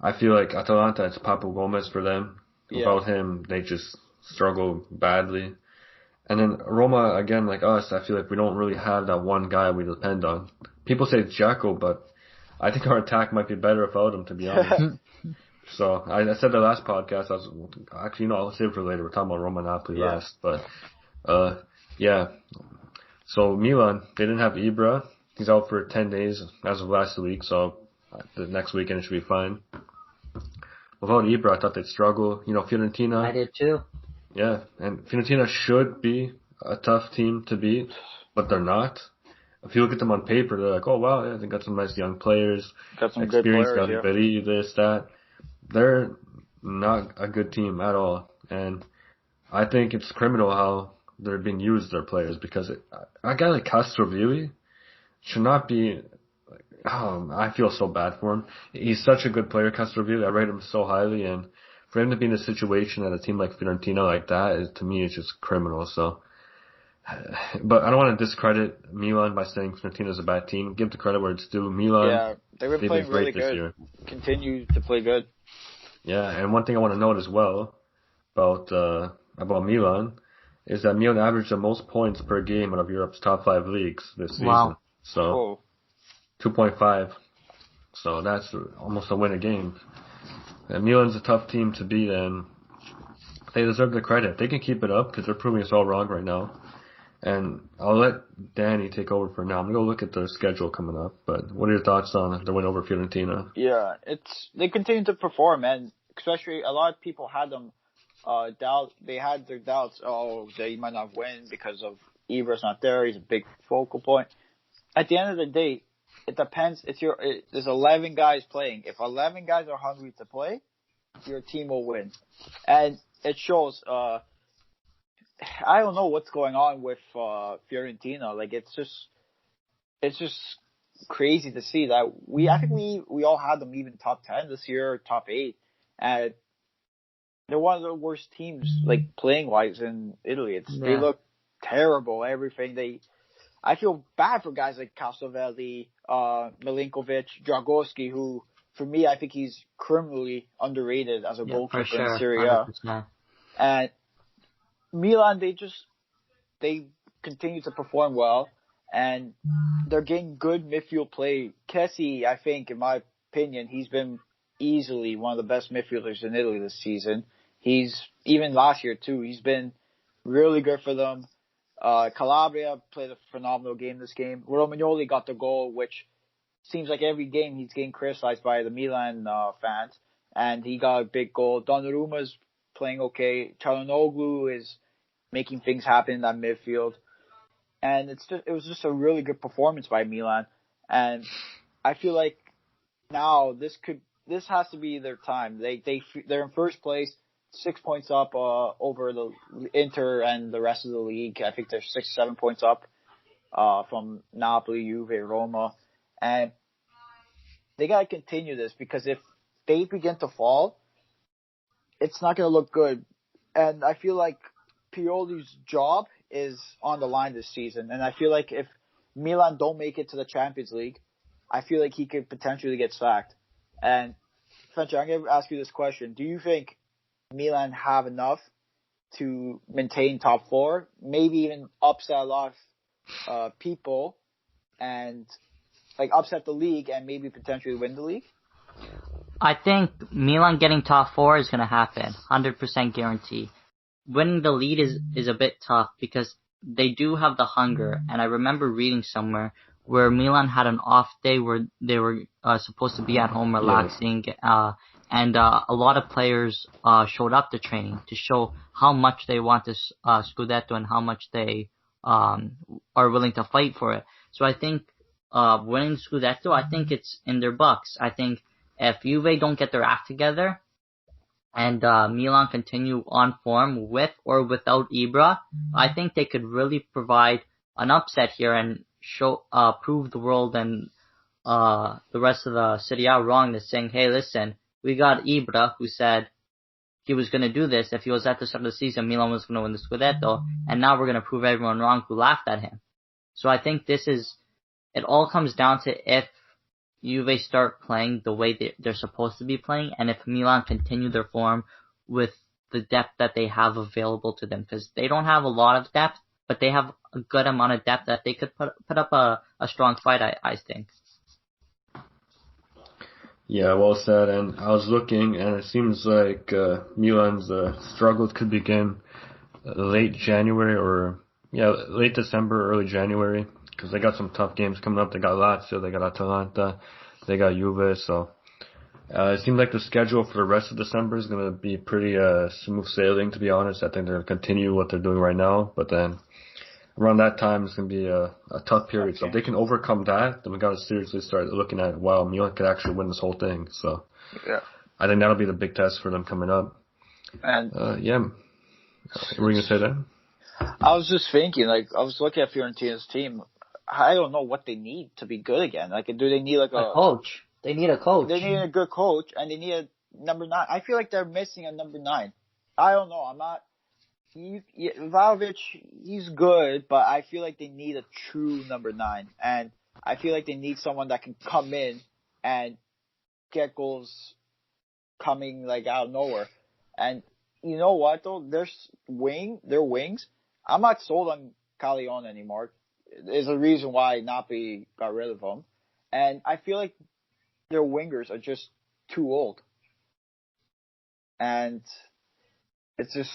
I feel like Atalanta, it's Papu Gomez for them. Without him, they just struggle badly. And then Roma, again, like us, I feel like we don't really have that one guy we depend on. People say Dzeko, but I think our attack might be better without him, to be honest. So I said the last podcast, I'll save it for later. We're talking about Roma Napoli last. But, yeah. So Milan, they didn't have Ibra. He's out for 10 days as of last week, so the next weekend it should be fine. Without Ibra, I thought they'd struggle. Fiorentina. I did too. Yeah, and Fiorentina should be a tough team to beat, but they're not. If you look at them on paper, they're like, oh wow, yeah, they got some nice young players, got some good players, Favilli, this, that. They're not a good team at all, and I think it's criminal how they're being used, their players, because a guy like Castrovilli should not be. I feel so bad for him. He's such a good player, Castrovilli. I rate him so highly, and for him to be in a situation at a team like Fiorentina like that, to me, it's just criminal. So, but I don't want to discredit Milan by saying Fiorentina's a bad team. Give the credit where it's due. Milan, they've been playing really good this year. Continue to play good. Yeah, and one thing I want to note as well about Milan is that Milan averaged the most points per game out of Europe's top 5 leagues this season. Wow. So, 2.5. So that's almost a win a game. And Milan's a tough team to beat, and they deserve the credit. They can keep it up because they're proving us all wrong right now. And I'll let Danny take over for now. I'm going to go look at their schedule coming up. But what are your thoughts on the win over Fiorentina? Yeah, they continue to perform, and especially a lot of people had them They had their doubts. Oh, they might not win because of Ibra's not there. He's a big focal point. At the end of the day, it depends. There's 11 guys playing. If 11 guys are hungry to play, your team will win. And it shows. I don't know what's going on with Fiorentina. Like it's just crazy to see that I think we all had them even top 10 this year, top 8, and they're one of the worst teams, like playing wise in Italy. They Yeah, look terrible. Everything. I feel bad for guys like Castrovilli, Milinkovic, Dragowski, who for me I think he's criminally underrated as a yeah, for goalkeeper in sure, Serie A. 100%. And Milan, they continue to perform well, and they're getting good midfield play. Kessie, I think, in my opinion, he's been easily one of the best midfielders in Italy this season. He's, even last year too, he's been really good for them. Calabria played a phenomenal game this game. Romagnoli got the goal, which seems like every game he's getting criticized by the Milan fans, and he got a big goal. Donnarumma's playing okay. Çalhanoğlu is making things happen in that midfield. And it was just a really good performance by Milan. And I feel like now this has to be their time. They're in first place, 6 points up over the Inter and the rest of the league. I think they're 6, 7 points up from Napoli, Juve, Roma, and they gotta continue this, because if they begin to fall, it's not gonna look good. And I feel like Pioli's job is on the line this season, and I feel like if Milan don't make it to the Champions League, I feel like he could potentially get sacked. And Francesco, I'm going to ask you this question: do you think Milan have enough to maintain top four, maybe even upset a lot of people, and like upset the league and maybe potentially win the league? I think Milan getting top four is going to happen, 100% guarantee. Winning the lead is a bit tough because they do have the hunger, and I remember reading somewhere where Milan had an off day where they were supposed to be at home relaxing, and a lot of players showed up to training to show how much they want this scudetto and how much they are willing to fight for it. So I think winning scudetto, I think it's in their bucks. I think if Juve don't get their act together, and Milan continue on form with or without Ibra, I think they could really provide an upset here and prove the world and the rest of the Serie A wrong, that's saying, hey, listen, we got Ibra, who said he was going to do this. If he was at the start of the season, Milan was going to win the Scudetto, and now we're going to prove everyone wrong who laughed at him. So I think it all comes down to if Juve start playing the way they're supposed to be playing, and if Milan continue their form with the depth that they have available to them, because they don't have a lot of depth, but they have a good amount of depth that they could put up a strong fight, I think. Yeah, well said. And I was looking, and it seems like Milan's struggles could begin late January late December, early January, because they got some tough games coming up. They got Lazio, they got Atalanta, they got Juve. So it seems like the schedule for the rest of December is going to be pretty smooth sailing, to be honest. I think they're going to continue what they're doing right now, but then around that time it's going to be a tough period. So if they can overcome that, then we got to seriously start looking at, wow, Milan could actually win this whole thing. So yeah, I think that'll be the big test for them coming up. And yeah, were you going to say that? I was just thinking, like, I was looking at Fiorentina's team. I don't know what they need to be good again. Like, do they need like a coach? They need a coach. They need a good coach, and they need a number 9. I feel like they're missing a number 9. I don't know. I'm not. Vlahovic, he's good, but I feel like they need a true number 9, and I feel like they need someone that can come in and get goals coming like out of nowhere. And you know what though? Their wings. I'm not sold on Caglione anymore. There's a reason why Napoli got rid of him, and I feel like their wingers are just too old, and it's just,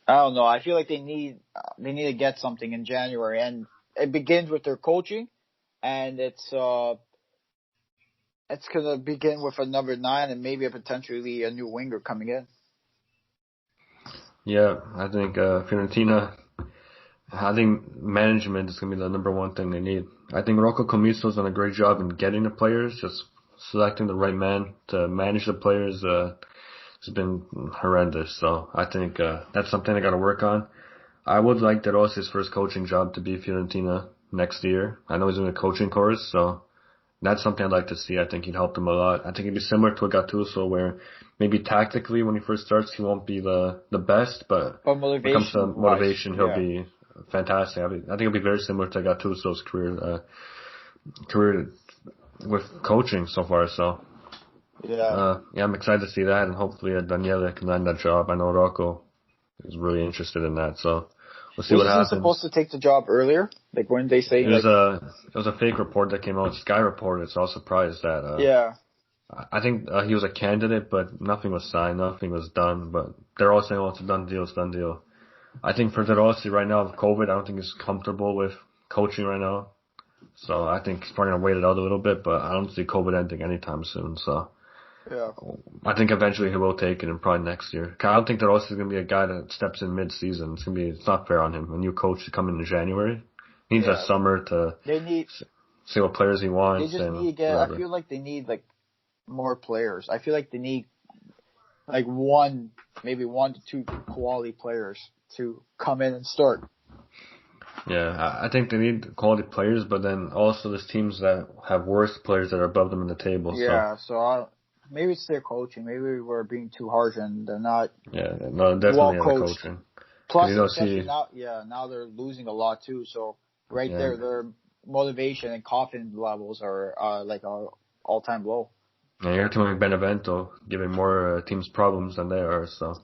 I don't know. I feel like they need to get something in January, and it begins with their coaching, and it's gonna begin with a number 9 and maybe potentially a new winger coming in. Yeah, I think Fiorentina, I think management is going to be the number one thing they need. I think Rocco Commisso's done a great job in getting the players, just selecting the right man to manage the players has been horrendous. So I think that's something they got to work on. I would like De Rossi's first coaching job to be Fiorentina next year. I know he's doing a coaching course, so That's something I'd like to see. I think he'd help them a lot. I think it'd be similar to a Gattuso where maybe tactically when he first starts he won't be the best, but when it comes to motivation he'll be fantastic. I think it'll be very similar to Gattuso's career with coaching so far. So I'm excited to see that, and hopefully Daniele can land that job. I know Rocco is really interested in that, so we'll see what happens. Was he supposed to take the job earlier? Like when they say it was a fake report that came out. Sky reported, so I was surprised that I think he was a candidate, but nothing was signed, nothing was done. But they're all saying, "Oh, it's a done deal, it's a done deal." I think for De Rossi right now with COVID, I don't think he's comfortable with coaching right now. So I think he's probably gonna wait it out a little bit, but I don't see COVID ending anytime soon. So I think eventually he will take it, and probably next year. I don't think De Rossi is gonna be a guy that steps in mid-season. It's not fair on him. A new coach to come in January. He needs a summer to see what players he wants. They just need to get. I feel like they need like more players. I feel like they need like maybe 1 to 2 quality players to come in and start. Yeah, I think they need quality players, but then also there's teams that have worse players that are above them in the table. Yeah, so maybe it's their coaching. Maybe we're being too harsh and they're not. Yeah, no, definitely the coaching. Plus, especially now they're losing a lot too. So there, their motivation and confidence levels are like all-time low. Yeah, you're talking Benevento giving more teams problems than they are. So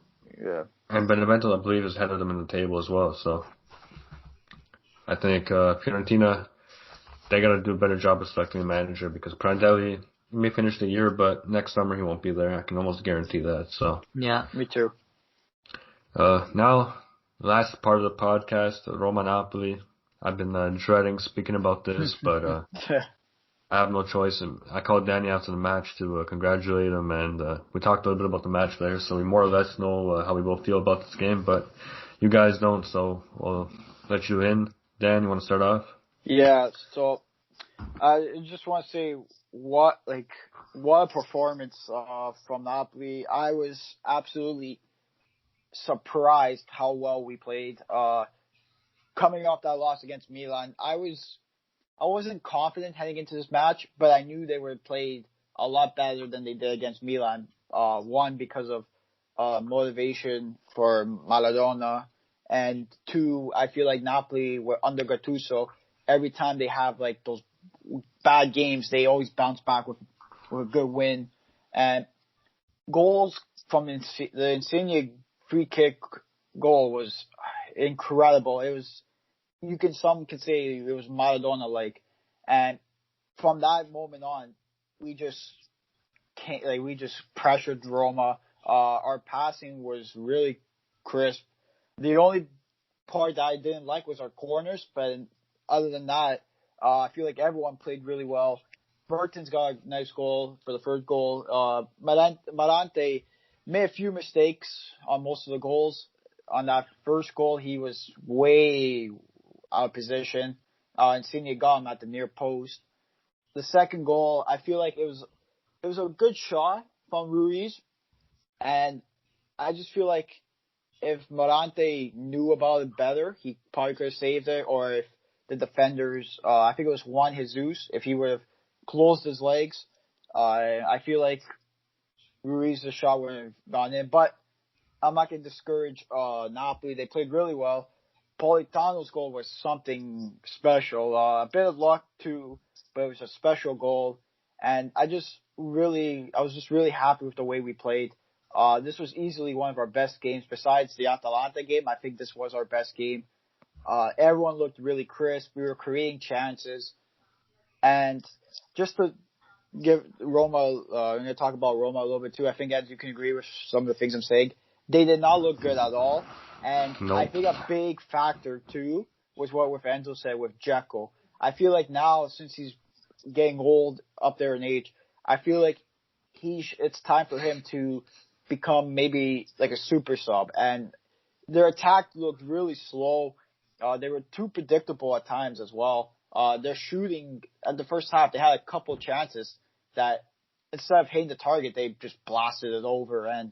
and Benevento, I believe, is ahead of them in the table as well. So I think Fiorentina, they got to do a better job of selecting a manager because Prandelli may finish the year, but next summer he won't be there. I can almost guarantee that. So yeah, me too. Now, last part of the podcast, Roma Napoli. I've been dreading speaking about this, but I have no choice. And I called Danny after the match to congratulate him, and we talked a little bit about the match there, so we more or less know how we both feel about this game, but you guys don't, so we'll let you in. Dan, you want to start off? Yeah, so I just want to say what a performance from Napoli. I was absolutely surprised how well we played. Coming off that loss against Milan, I wasn't confident heading into this match, but I knew they would played a lot better than they did against Milan. One, because of motivation for Maradona, and two, I feel like Napoli were under Gattuso. Every time they have like those bad games, they always bounce back with a good win. And goals from the Insigne free kick goal was incredible. It was, some could say it was Maradona-like. And from that moment on, we just pressured Roma. Our passing was really crisp. The only part that I didn't like was our corners, but other than that, I feel like everyone played really well. Mertens got a nice goal for the first goal. Marante made a few mistakes on most of the goals. On that first goal, he was way out of position. Insigne got him at the near post. The second goal, I feel like it was a good shot from Ruiz, and I just feel like if Marante knew about it better, he probably could have saved it. Or if the defenders, I think it was Juan Jesus, if he would have closed his legs, I feel like Ruiz's shot would have gone in. But I'm not going to discourage Napoli. They played really well. Politano's goal was something special. A bit of luck too, but it was a special goal. And I was just really happy with the way we played. This was easily one of our best games. Besides the Atalanta game, I think this was our best game. Everyone looked really crisp. We were creating chances. And just to give Roma, I'm going to talk about Roma a little bit too. I think, as you can agree with some of the things I'm saying, they did not look good at all. And I think a big factor too was what with Enzo said with Dzeko. I feel like now, since he's getting old, up there in age, I feel like it's time for him to become maybe like a super sub. And their attack looked really slow. They were too predictable at times as well. Their shooting at the first half, they had a couple chances that instead of hitting the target, they just blasted it over. And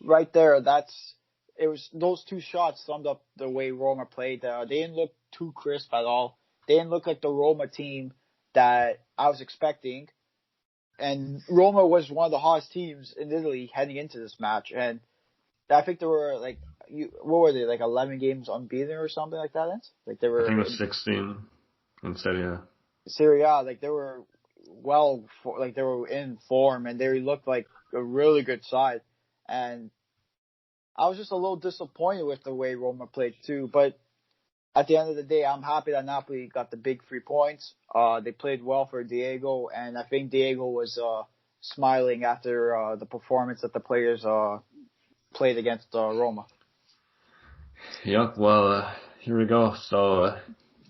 right there, those two shots summed up the way Roma played. They didn't look too crisp at all. They didn't look like the Roma team that I was expecting. And Roma was one of the hottest teams in Italy heading into this match. And I think there were what were they, 11 games unbeaten or something like that? Like they were. I think it was 16 in Serie A. Serie A, they were they were in form and they looked like a really good side. And I was just a little disappointed with the way Roma played too. But at the end of the day, I'm happy that Napoli got the big 3 points. They played well for Diego, and I think Diego was smiling after the performance that the players played against Roma. Yep, well, here we go. So,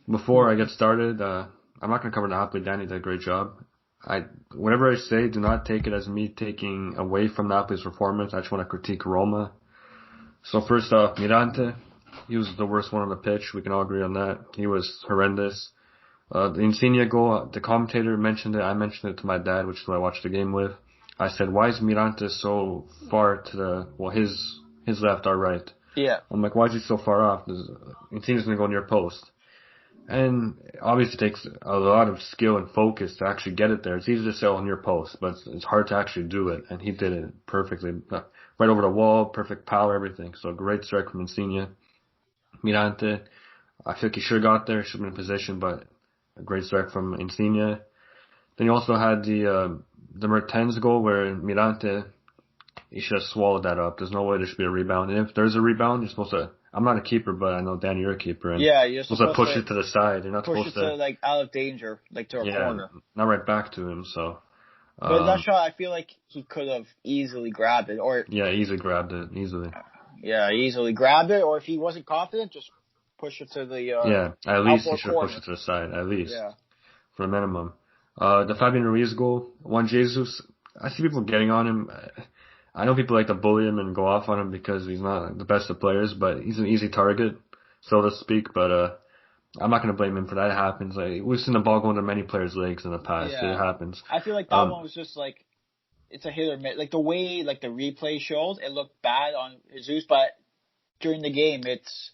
before I get started, I'm not going to cover Napoli. Danny did a great job. Whatever I say, do not take it as me taking away from Napoli's performance. I just want to critique Roma. So first off, Mirante, he was the worst one on the pitch. We can all agree on that. He was horrendous. The Insigne goal, the commentator mentioned it. I mentioned it to my dad, which is who I watched the game with. I said, why is Mirante so far to his left, our right? Yeah. I'm like, why is he so far off? Insigne's going to go near post. And obviously it takes a lot of skill and focus to actually get it there. It's easy to say near post, but it's hard to actually do it. And he did it perfectly. Right over the wall, perfect power, everything. So great strike from Insigne. Mirante, I feel like he should have got there, should have been in position, but a great strike from Insigne. Then you also had the Mertens goal where Mirante, he should have swallowed that up. There's no way there should be a rebound. And if there's a rebound, you're supposed to, I'm not a keeper, but I know, Danny, you're a keeper. And you're supposed to push it to the side. You're not supposed to. Push it out of danger, to a corner. Not right back to him, so. But in that shot, I feel like he could have easily grabbed it, or. Yeah, easily grabbed it, easily. Yeah, easily grabbed it, or if he wasn't confident, just push it to the, at least he should have pushed it to the side, at least. Yeah. For a minimum. The Fabian Ruiz goal, Juan Jesus, I see people getting on him. I know people like to bully him and go off on him because he's not the best of players, but he's an easy target, so to speak, but, I'm not going to blame him for that. It happens. We've seen the ball go into many players' legs in the past. Yeah. It happens. I feel like that one was just it's a hit or miss. The way the replay shows, it looked bad on Jesus, but during the game, it's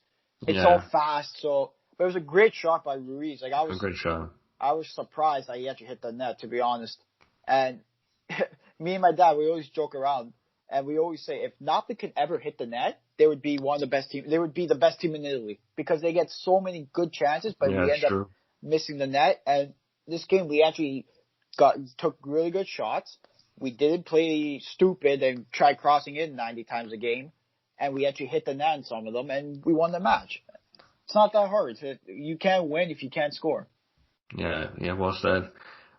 so fast. So, but it was a great shot by Ruiz. A great shot. I was surprised that he actually hit the net, to be honest. And me and my dad, we always joke around, and we always say if Napoli could ever hit the net, they would be one of the best teams. They would be the best team in Italy because they get so many good chances, but we end up missing the net. And this game, we actually took really good shots. We didn't play stupid and try crossing in 90 times a game, and we actually hit the net in some of them, and we won the match. It's not that hard. You can't win if you can't score. Yeah, well said.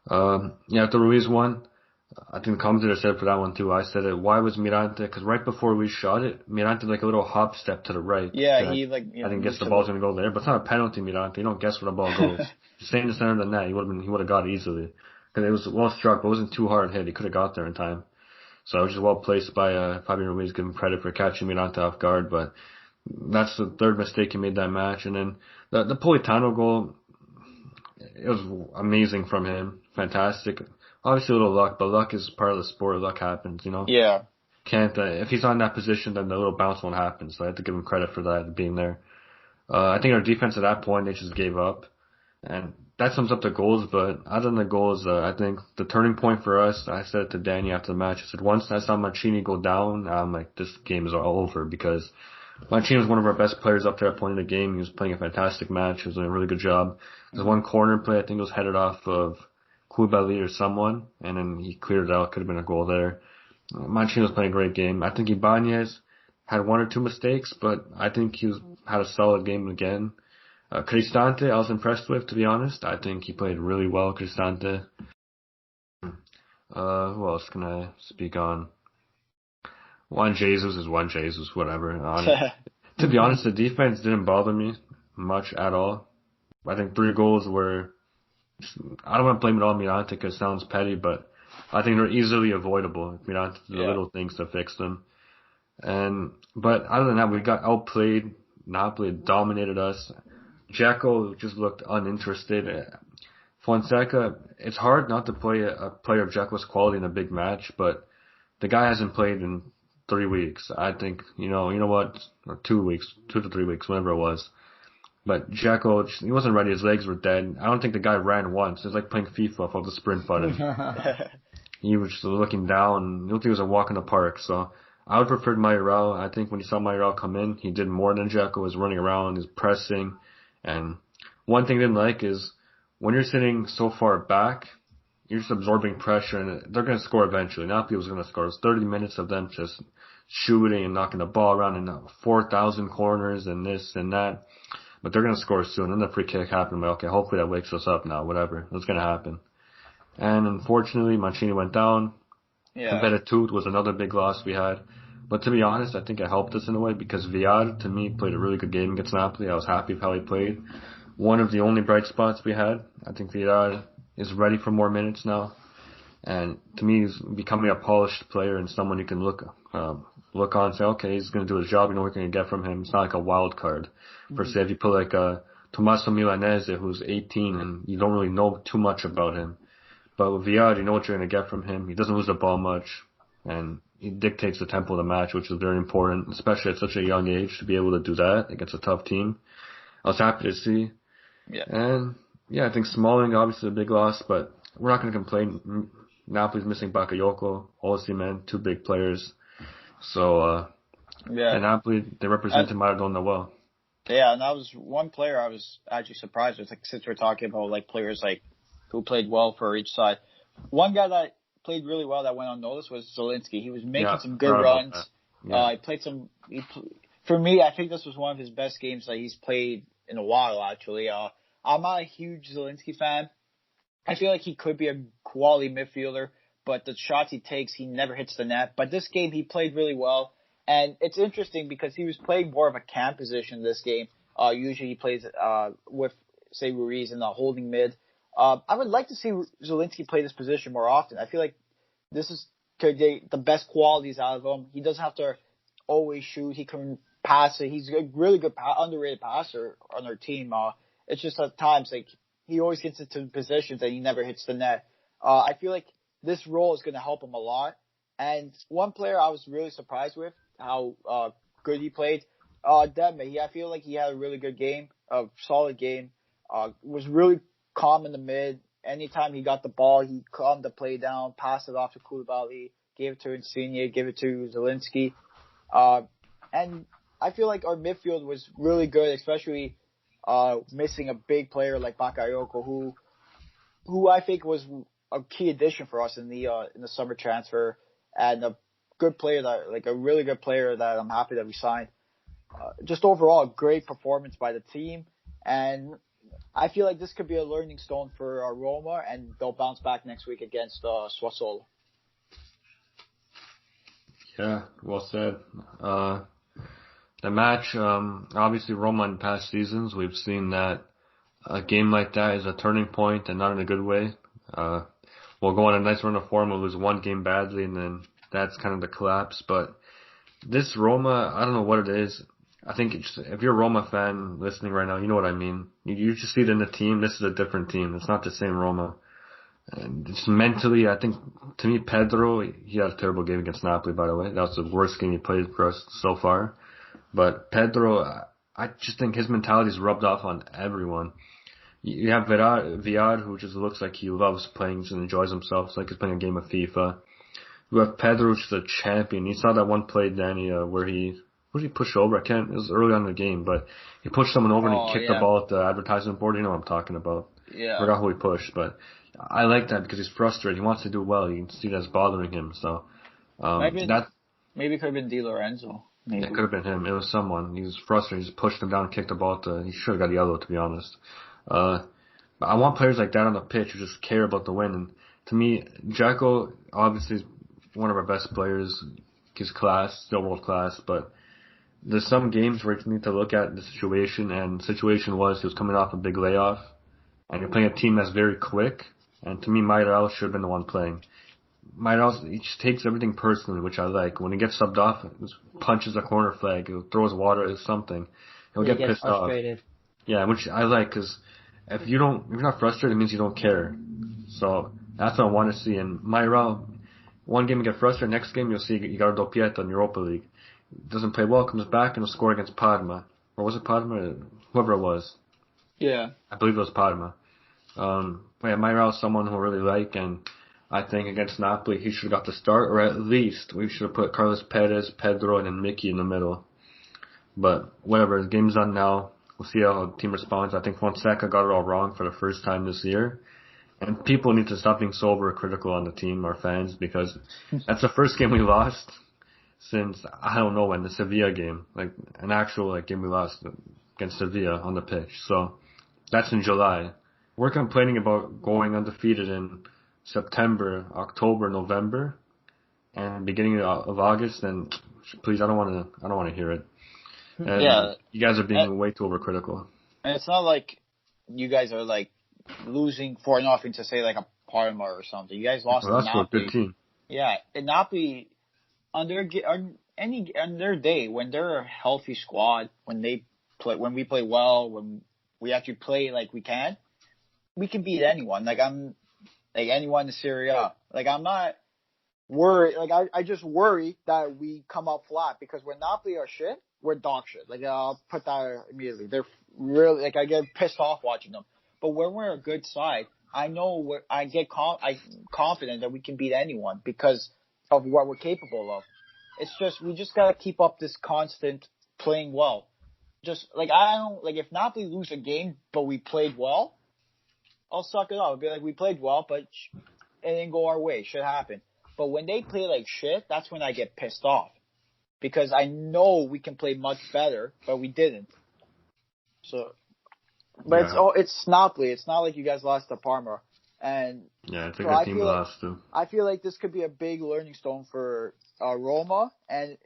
The Ruiz one, I think the commentator said for that one too. I said it. Why was Mirante? Because right before we shot it, Mirante a little hop step to the right. Yeah, I think guess the ball's gonna go there, but it's not a penalty, Mirante. You don't guess where the ball goes. Stay in the center of the net. He would have got it easily because it was well struck, but it wasn't too hard hit. He could have got there in time. So it was just well placed by Fabian Ruiz. Give him credit for catching Mirante off guard, but that's the third mistake he made that match. And then the Politano goal, it was amazing from him. Fantastic. Obviously a little luck, but luck is part of the sport. Luck happens, you know? Yeah. Can't, if he's not in that position, then the little bounce won't happen. So I have to give him credit for that, being there. I think our defense at that point, they just gave up. And that sums up the goals, but other than the goals, I think the turning point for us, I said it to Danny after the match, I said once I saw Mancini go down, I'm like, this game is all over because Mancini was one of our best players up there at that point in the game. He was playing a fantastic match. He was doing a really good job. There's one corner play, I think it was headed off of Koulibaly or someone, and then he cleared it out. Could have been a goal there. Mancini was playing a great game. I think Ibanez had one or two mistakes, but I think he had a solid game again. Cristante, I was impressed with, to be honest. I think he played really well, Cristante. Who else can I speak on? Juan Jesus is Juan Jesus, whatever. To be honest, the defense didn't bother me much at all. I think 3 goals were, I don't want to blame it all on Mirante because it sounds petty, but I think they're easily avoidable. Mirante did the little things to fix them. But other than that, we got outplayed. Napoli dominated us. Dzeko just looked uninterested. Fonseca, it's hard not to play a player of Dzeko's quality in a big match, but the guy hasn't played in 3 weeks. I think, you know what, or 2 weeks, 2 to 3 weeks, whatever it was. But Dzeko, he wasn't ready. His legs were dead. I don't think the guy ran once. It was like playing FIFA for the sprint button. He was just looking down. I don't think it was a walk in the park. So I would prefer Mayoral. I think when you saw Mayoral come in, he did more than Dzeko. Was running around, he's pressing. And one thing I didn't like is when you're sitting so far back, you're just absorbing pressure, and they're going to score eventually. Napoli was going to score. It was 30 minutes of them just shooting and knocking the ball around in 4,000 corners and this and that. But they're going to score soon. Then the free kick happened. But okay, hopefully that wakes us up now. Whatever. It's going to happen. And unfortunately, Mancini went down. Yeah. Beretut was another big loss we had. But to be honest, I think it helped us in a way because Villar, to me, played a really good game against Napoli. I was happy with how he played. One of the only bright spots we had. I think Villar is ready for more minutes now. And to me, he's becoming a polished player and someone you can look on and say, okay, he's going to do his job. You know what you're going to get from him. It's not like a wild card. Per se, if you put like Tommaso Milanese, who's 18, and you don't really know too much about him. But with Villar, you know what you're going to get from him. He doesn't lose the ball much, and he dictates the tempo of the match, which is very important, especially at such a young age, to be able to do that against a tough team. I was happy to see. Yeah. And, yeah, I think Smalling, obviously a big loss, but we're not going to complain. Napoli's missing Bakayoko, Osimhen, two big players. So, and Napoli, they represented Maradona well. Yeah, and that was one player I was actually surprised with, like, since we're talking about, like, players, like, who played well for each side. One guy that played really well that went unnoticed was Zielinski. He was making some good runs. He played for me, I think this was one of his best games that he's played in a while, actually. I'm not a huge Zielinski fan. I feel like he could be a quality midfielder, but the shots he takes, he never hits the net. But this game, he played really well. And it's interesting because he was playing more of a cam position this game. Usually he plays with, say, Ruiz in the holding mid. I would like to see Zielinski play this position more often. I feel like this is to get the best qualities out of him. He doesn't have to always shoot. He can pass it. He's a really good, underrated passer on our team. It's just at times, like, he always gets into positions and he never hits the net. I feel like this role is going to help him a lot. And one player I was really surprised with how good he played, Demme. I feel like he had a really good game, a solid game. Was really calm in the mid. Anytime he got the ball, he calmed the play down, passed it off to Koulibaly, gave it to Insigne, gave it to Zielinski. And I feel like our midfield was really good, especially missing a big player like Bakayoko, who I think was a key addition for us in the summer transfer, and a good player a really good player that I'm happy that we signed. Just overall, a great performance by the team, and I feel like this could be a learning stone for Roma, and they'll bounce back next week against Sassuolo. Yeah, well said. The match, obviously Roma in past seasons, we've seen that a game like that is a turning point and not in a good way. We'll go on a nice run of form, we'll lose one game badly, and then that's kind of the collapse. But this Roma, I don't know what it is. I think if you're a Roma fan listening right now, you know what I mean. You just see it in the team. This is a different team. It's not the same Roma. And just mentally, I think, to me, Pedro, he had a terrible game against Napoli, by the way. That was the worst game he played for us so far. But Pedro, I just think his mentality is rubbed off on everyone. You have Villar, who just looks like he loves playing and enjoys himself. It's like he's playing a game of FIFA. You have Pedro, who's a champion. You saw that one play, Danny, where he pushed over? It was early on in the game, but he pushed someone over and he kicked the ball at the advertisement board. You know what I'm talking about. Yeah. I forgot who he pushed, but I like that because he's frustrated. He wants to do well. You can see that's bothering him. So, maybe it could have been Di Lorenzo. Maybe. It could have been him. It was someone. He was frustrated. He just pushed him down and kicked the ball. He should have got yellow, to be honest. But I want players like that on the pitch who just care about the win. And to me, Dzeko obviously is one of our best players. He's class, still world class. But there's some games where you need to look at the situation. And the situation was he was coming off a big layoff. And you're playing a team that's very quick. And to me, Mayoral should have been the one playing. Mayoral, he just takes everything personally, which I like. When he gets subbed off, he punches a corner flag, he throws water at something. He'll get pissed frustrated off. Yeah, which I like, because if you're not frustrated, it means you don't care. So that's what I want to see. And Mayoral, one game you get frustrated, next game you'll see you got a doppietta in Europa League. Doesn't play well, comes back and will score against Parma. or was it Parma? Whoever it was. Yeah. I believe it was Parma. But yeah, Mayoral is someone who I really like, and I think against Napoli he should have got the start, or at least we should have put Carlos Perez, Pedro, and then Mickey in the middle. But whatever, the game's done now. We'll see how the team responds. I think Fonseca got it all wrong for the first time this year. And people need to stop being so overcritical on the team, our fans, because that's the first game we lost since, I don't know when, the Sevilla game. Like, an actual game we lost against Sevilla on the pitch. So, that's in July. We're complaining about going undefeated in September, October, November, and beginning of August, and please, I don't want to hear it. And Yeah. you guys are being way too overcritical. And it's not like you guys are like losing 4-0 to say like a Parma or something. You guys lost to Well, that's a Napoli. good team. Yeah, and Napoli on their day, when they're a healthy squad, when we play well, when we actually play like we can beat anyone. Like anyone in Serie A. Like I'm not worried. Like I just worry that we come up flat, because when Napoli are shit, we're dog shit. Like I'll put that immediately. They're really I get pissed off watching them. But when we're a good side, I know I'm confident that we can beat anyone because of what we're capable of. It's just we just gotta keep up this constant playing well. Just if Napoli lose a game but we played well, I'll suck it up. I'll be like, we played well, but it didn't go our way. Shit happened. But when they play like shit, that's when I get pissed off. Because I know we can play much better, but we didn't. So, but it's Napoli. It's not like you guys lost to Parma. And yeah, it's a good team we lost to. I feel like this could be a big learning stone for Roma, and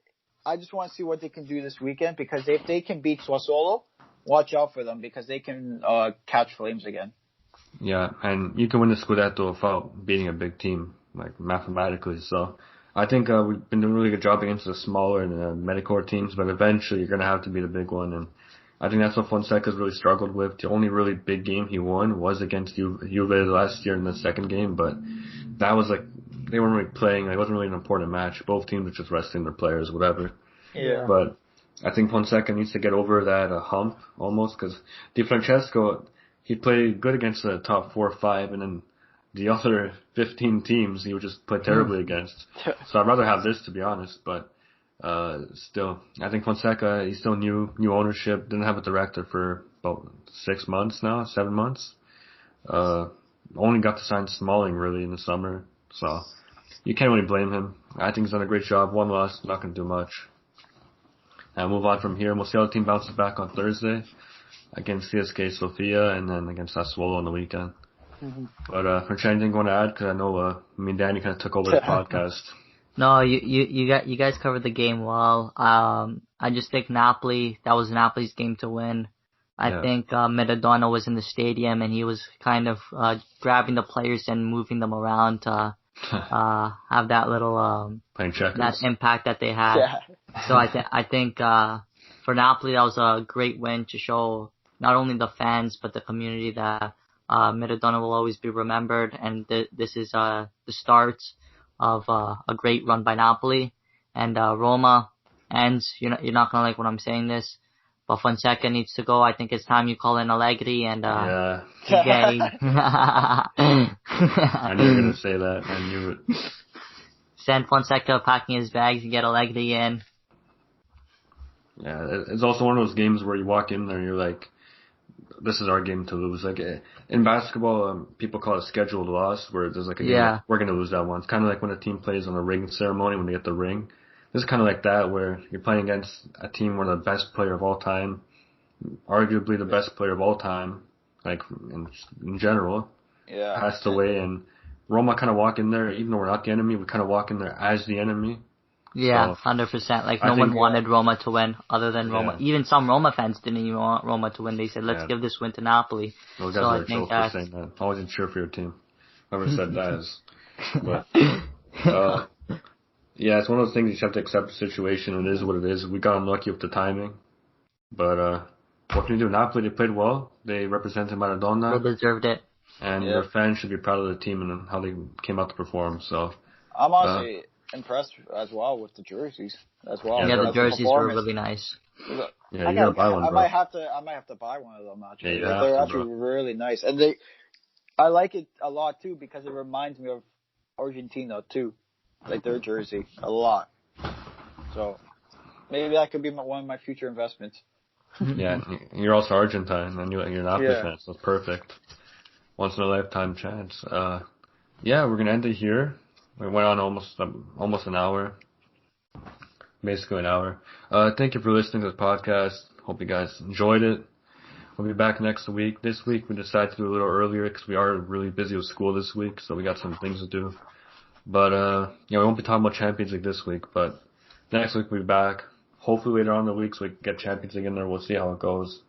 I just want to see what they can do this weekend, because if they can beat Sassuolo, watch out for them, because they can catch flames again. Yeah, and you can win the scudetto without beating a big team, like mathematically. So I think we've been doing a really good job against the smaller and Medicore teams, but eventually you're going to have to beat a big one. And I think that's what Fonseca's really struggled with. The only really big game he won was against Juve last year in the second game, but that was they weren't really playing. It wasn't really an important match. Both teams were just resting their players, whatever. Yeah. But I think Fonseca needs to get over that hump almost, because Di Francesco, he played good against the top 4 or 5, and then the other 15 teams he would just play terribly against. So I'd rather have this, to be honest, but still, I think Fonseca, he's still new ownership, didn't have a director for about 6 months now, 7 months. Only got to sign Smalling really in the summer, so you can't really blame him. I think he's done a great job. 1 loss, not going to do much. And move on from here. We'll see how the team bounces back on Thursday against CSK Sofia, and then against Sassuolo on the weekend. Mm-hmm. But Francesco, anything you want to add? Because I know me and Danny kind of took over the podcast. No, you guys covered the game well. I just think Napoli, that was Napoli's game to win. I think Maradona was in the stadium, and he was kind of grabbing the players and moving them around to have that little playing checkers, that impact that they had. Yeah. So I think for Napoli that was a great win to show not only the fans but the community that Maradona will always be remembered, and this is the start of a great run by Napoli. And Roma ends. You're not gonna like when I'm saying this, but Fonseca needs to go. I think it's time you call in Allegri and yeah. Gay. I knew you were gonna say that. I knew it. Send Fonseca packing his bags and get Allegri in. Yeah, it's also one of those games where you walk in there and you're like, this is our game to lose. Like in basketball, people call it a scheduled loss, where there's like a game like, we're going to lose that one. It's kind of like when a team plays on a ring ceremony when they get the ring. This is kind of like that, where you're playing against a team where the best player of all time, arguably the best player of all time, like in general, passed away. And Roma kind of walk in there, even though we're not the enemy, we kind of walk in there as the enemy. Yeah, 100%. Like, no one wanted Roma to win other than Roma. Even some Roma fans didn't even want Roma to win. They said, let's give this win to Napoli. Well, guys are jokes for saying that. I wasn't sure for your team. Whoever said that is. But, yeah, it's one of those things you just have to accept the situation. It is what it is. We got unlucky with the timing. But, what can you do? Napoli, they played well. They represented Maradona. They deserved it. And their fans should be proud of the team and how they came out to perform. So, I'm honestly, impressed as well with the jerseys as well. Yeah, the That's jerseys were performance. really nice. Yeah, you gotta buy one, I bro. might have to buy one of them actually. Yeah, you have They're to, actually bro. really nice, and I like it a lot too because it reminds me of Argentina too, like their jersey a lot. So maybe that could be one of my future investments. Yeah, you're also Argentine, and you're an Napoli fan, so it's perfect. Once in a lifetime chance. Yeah, we're gonna end it here. We went on almost an hour, basically an hour. Thank you for listening to the podcast. Hope you guys enjoyed it. We'll be back next week. This week we decided to do a little earlier because we are really busy with school this week, so we got some things to do. But we won't be talking about Champions League this week, but next week we'll be back. Hopefully later on in the week so we can get Champions League in there. We'll see how it goes.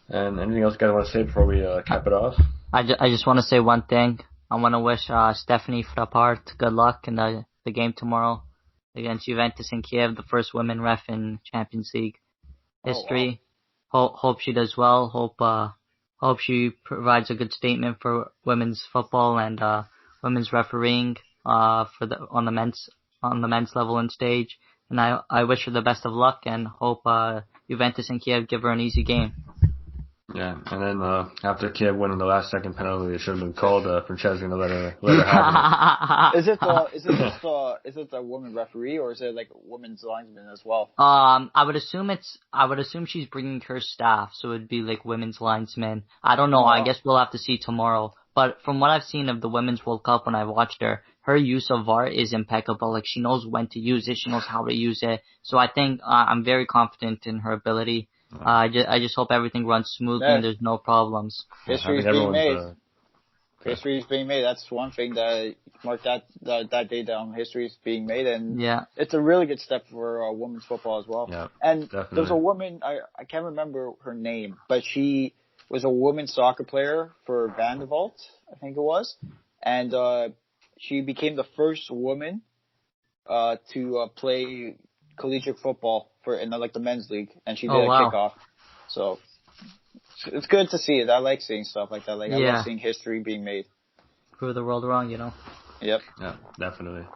And anything else you guys want to say before we cap it off? I just want to say one thing. I want to wish Stephanie Frappart good luck in the game tomorrow against Juventus in Kiev, the first women ref in Champions League history. Oh, wow. Hope she does well. Hope she provides a good statement for women's football and women's refereeing on the men's level and stage. And I wish her the best of luck and hope Juventus and Kiev give her an easy game. Yeah, and then after Kiev winning the last second penalty, it should have been called. Francesco gonna let her have it. Is it the woman referee or is it like a women's linesman as well? I would assume she's bringing her staff, so it'd be like women's linesmen. I don't know. Oh. I guess we'll have to see tomorrow. But from what I've seen of the Women's World Cup when I've watched her use of VAR is impeccable. Like she knows when to use it, she knows how to use it. So I think I'm very confident in her ability. I just hope everything runs smoothly and there's no problems. History is being made. History is being made. That's one thing that mark that day down. History is being made, and it's a really good step for women's football as well. Yeah, and definitely. There's a woman I can't remember her name, but she was a women's soccer player for Vanderbilt, I think it was, and she became the first woman to play collegiate football in the men's league, and she did a kickoff. So it's good to see it. I like seeing stuff like that. I like seeing history being made. Prove the world wrong, Yep. Yeah, definitely.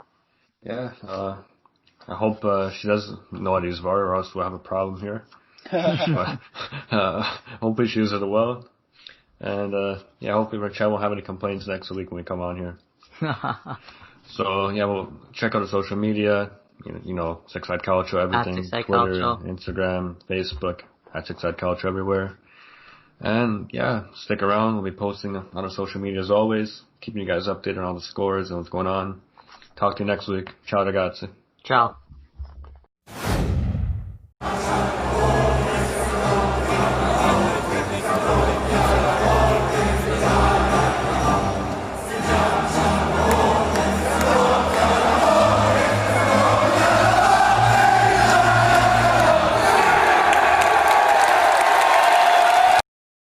Yeah. I hope she does know how to use VAR, or else we'll have a problem here. But, hopefully she uses it well. And hopefully Rachel won't have any complaints next week when we come on here. So we'll check out the social media. Six Side Calcio, everything. Twitter, Calcio. Instagram, Facebook, at Six Side Calcio everywhere. And stick around. We'll be posting on our social media as always, keeping you guys updated on all the scores and what's going on. Talk to you next week. Ciao ragazzi. Ciao.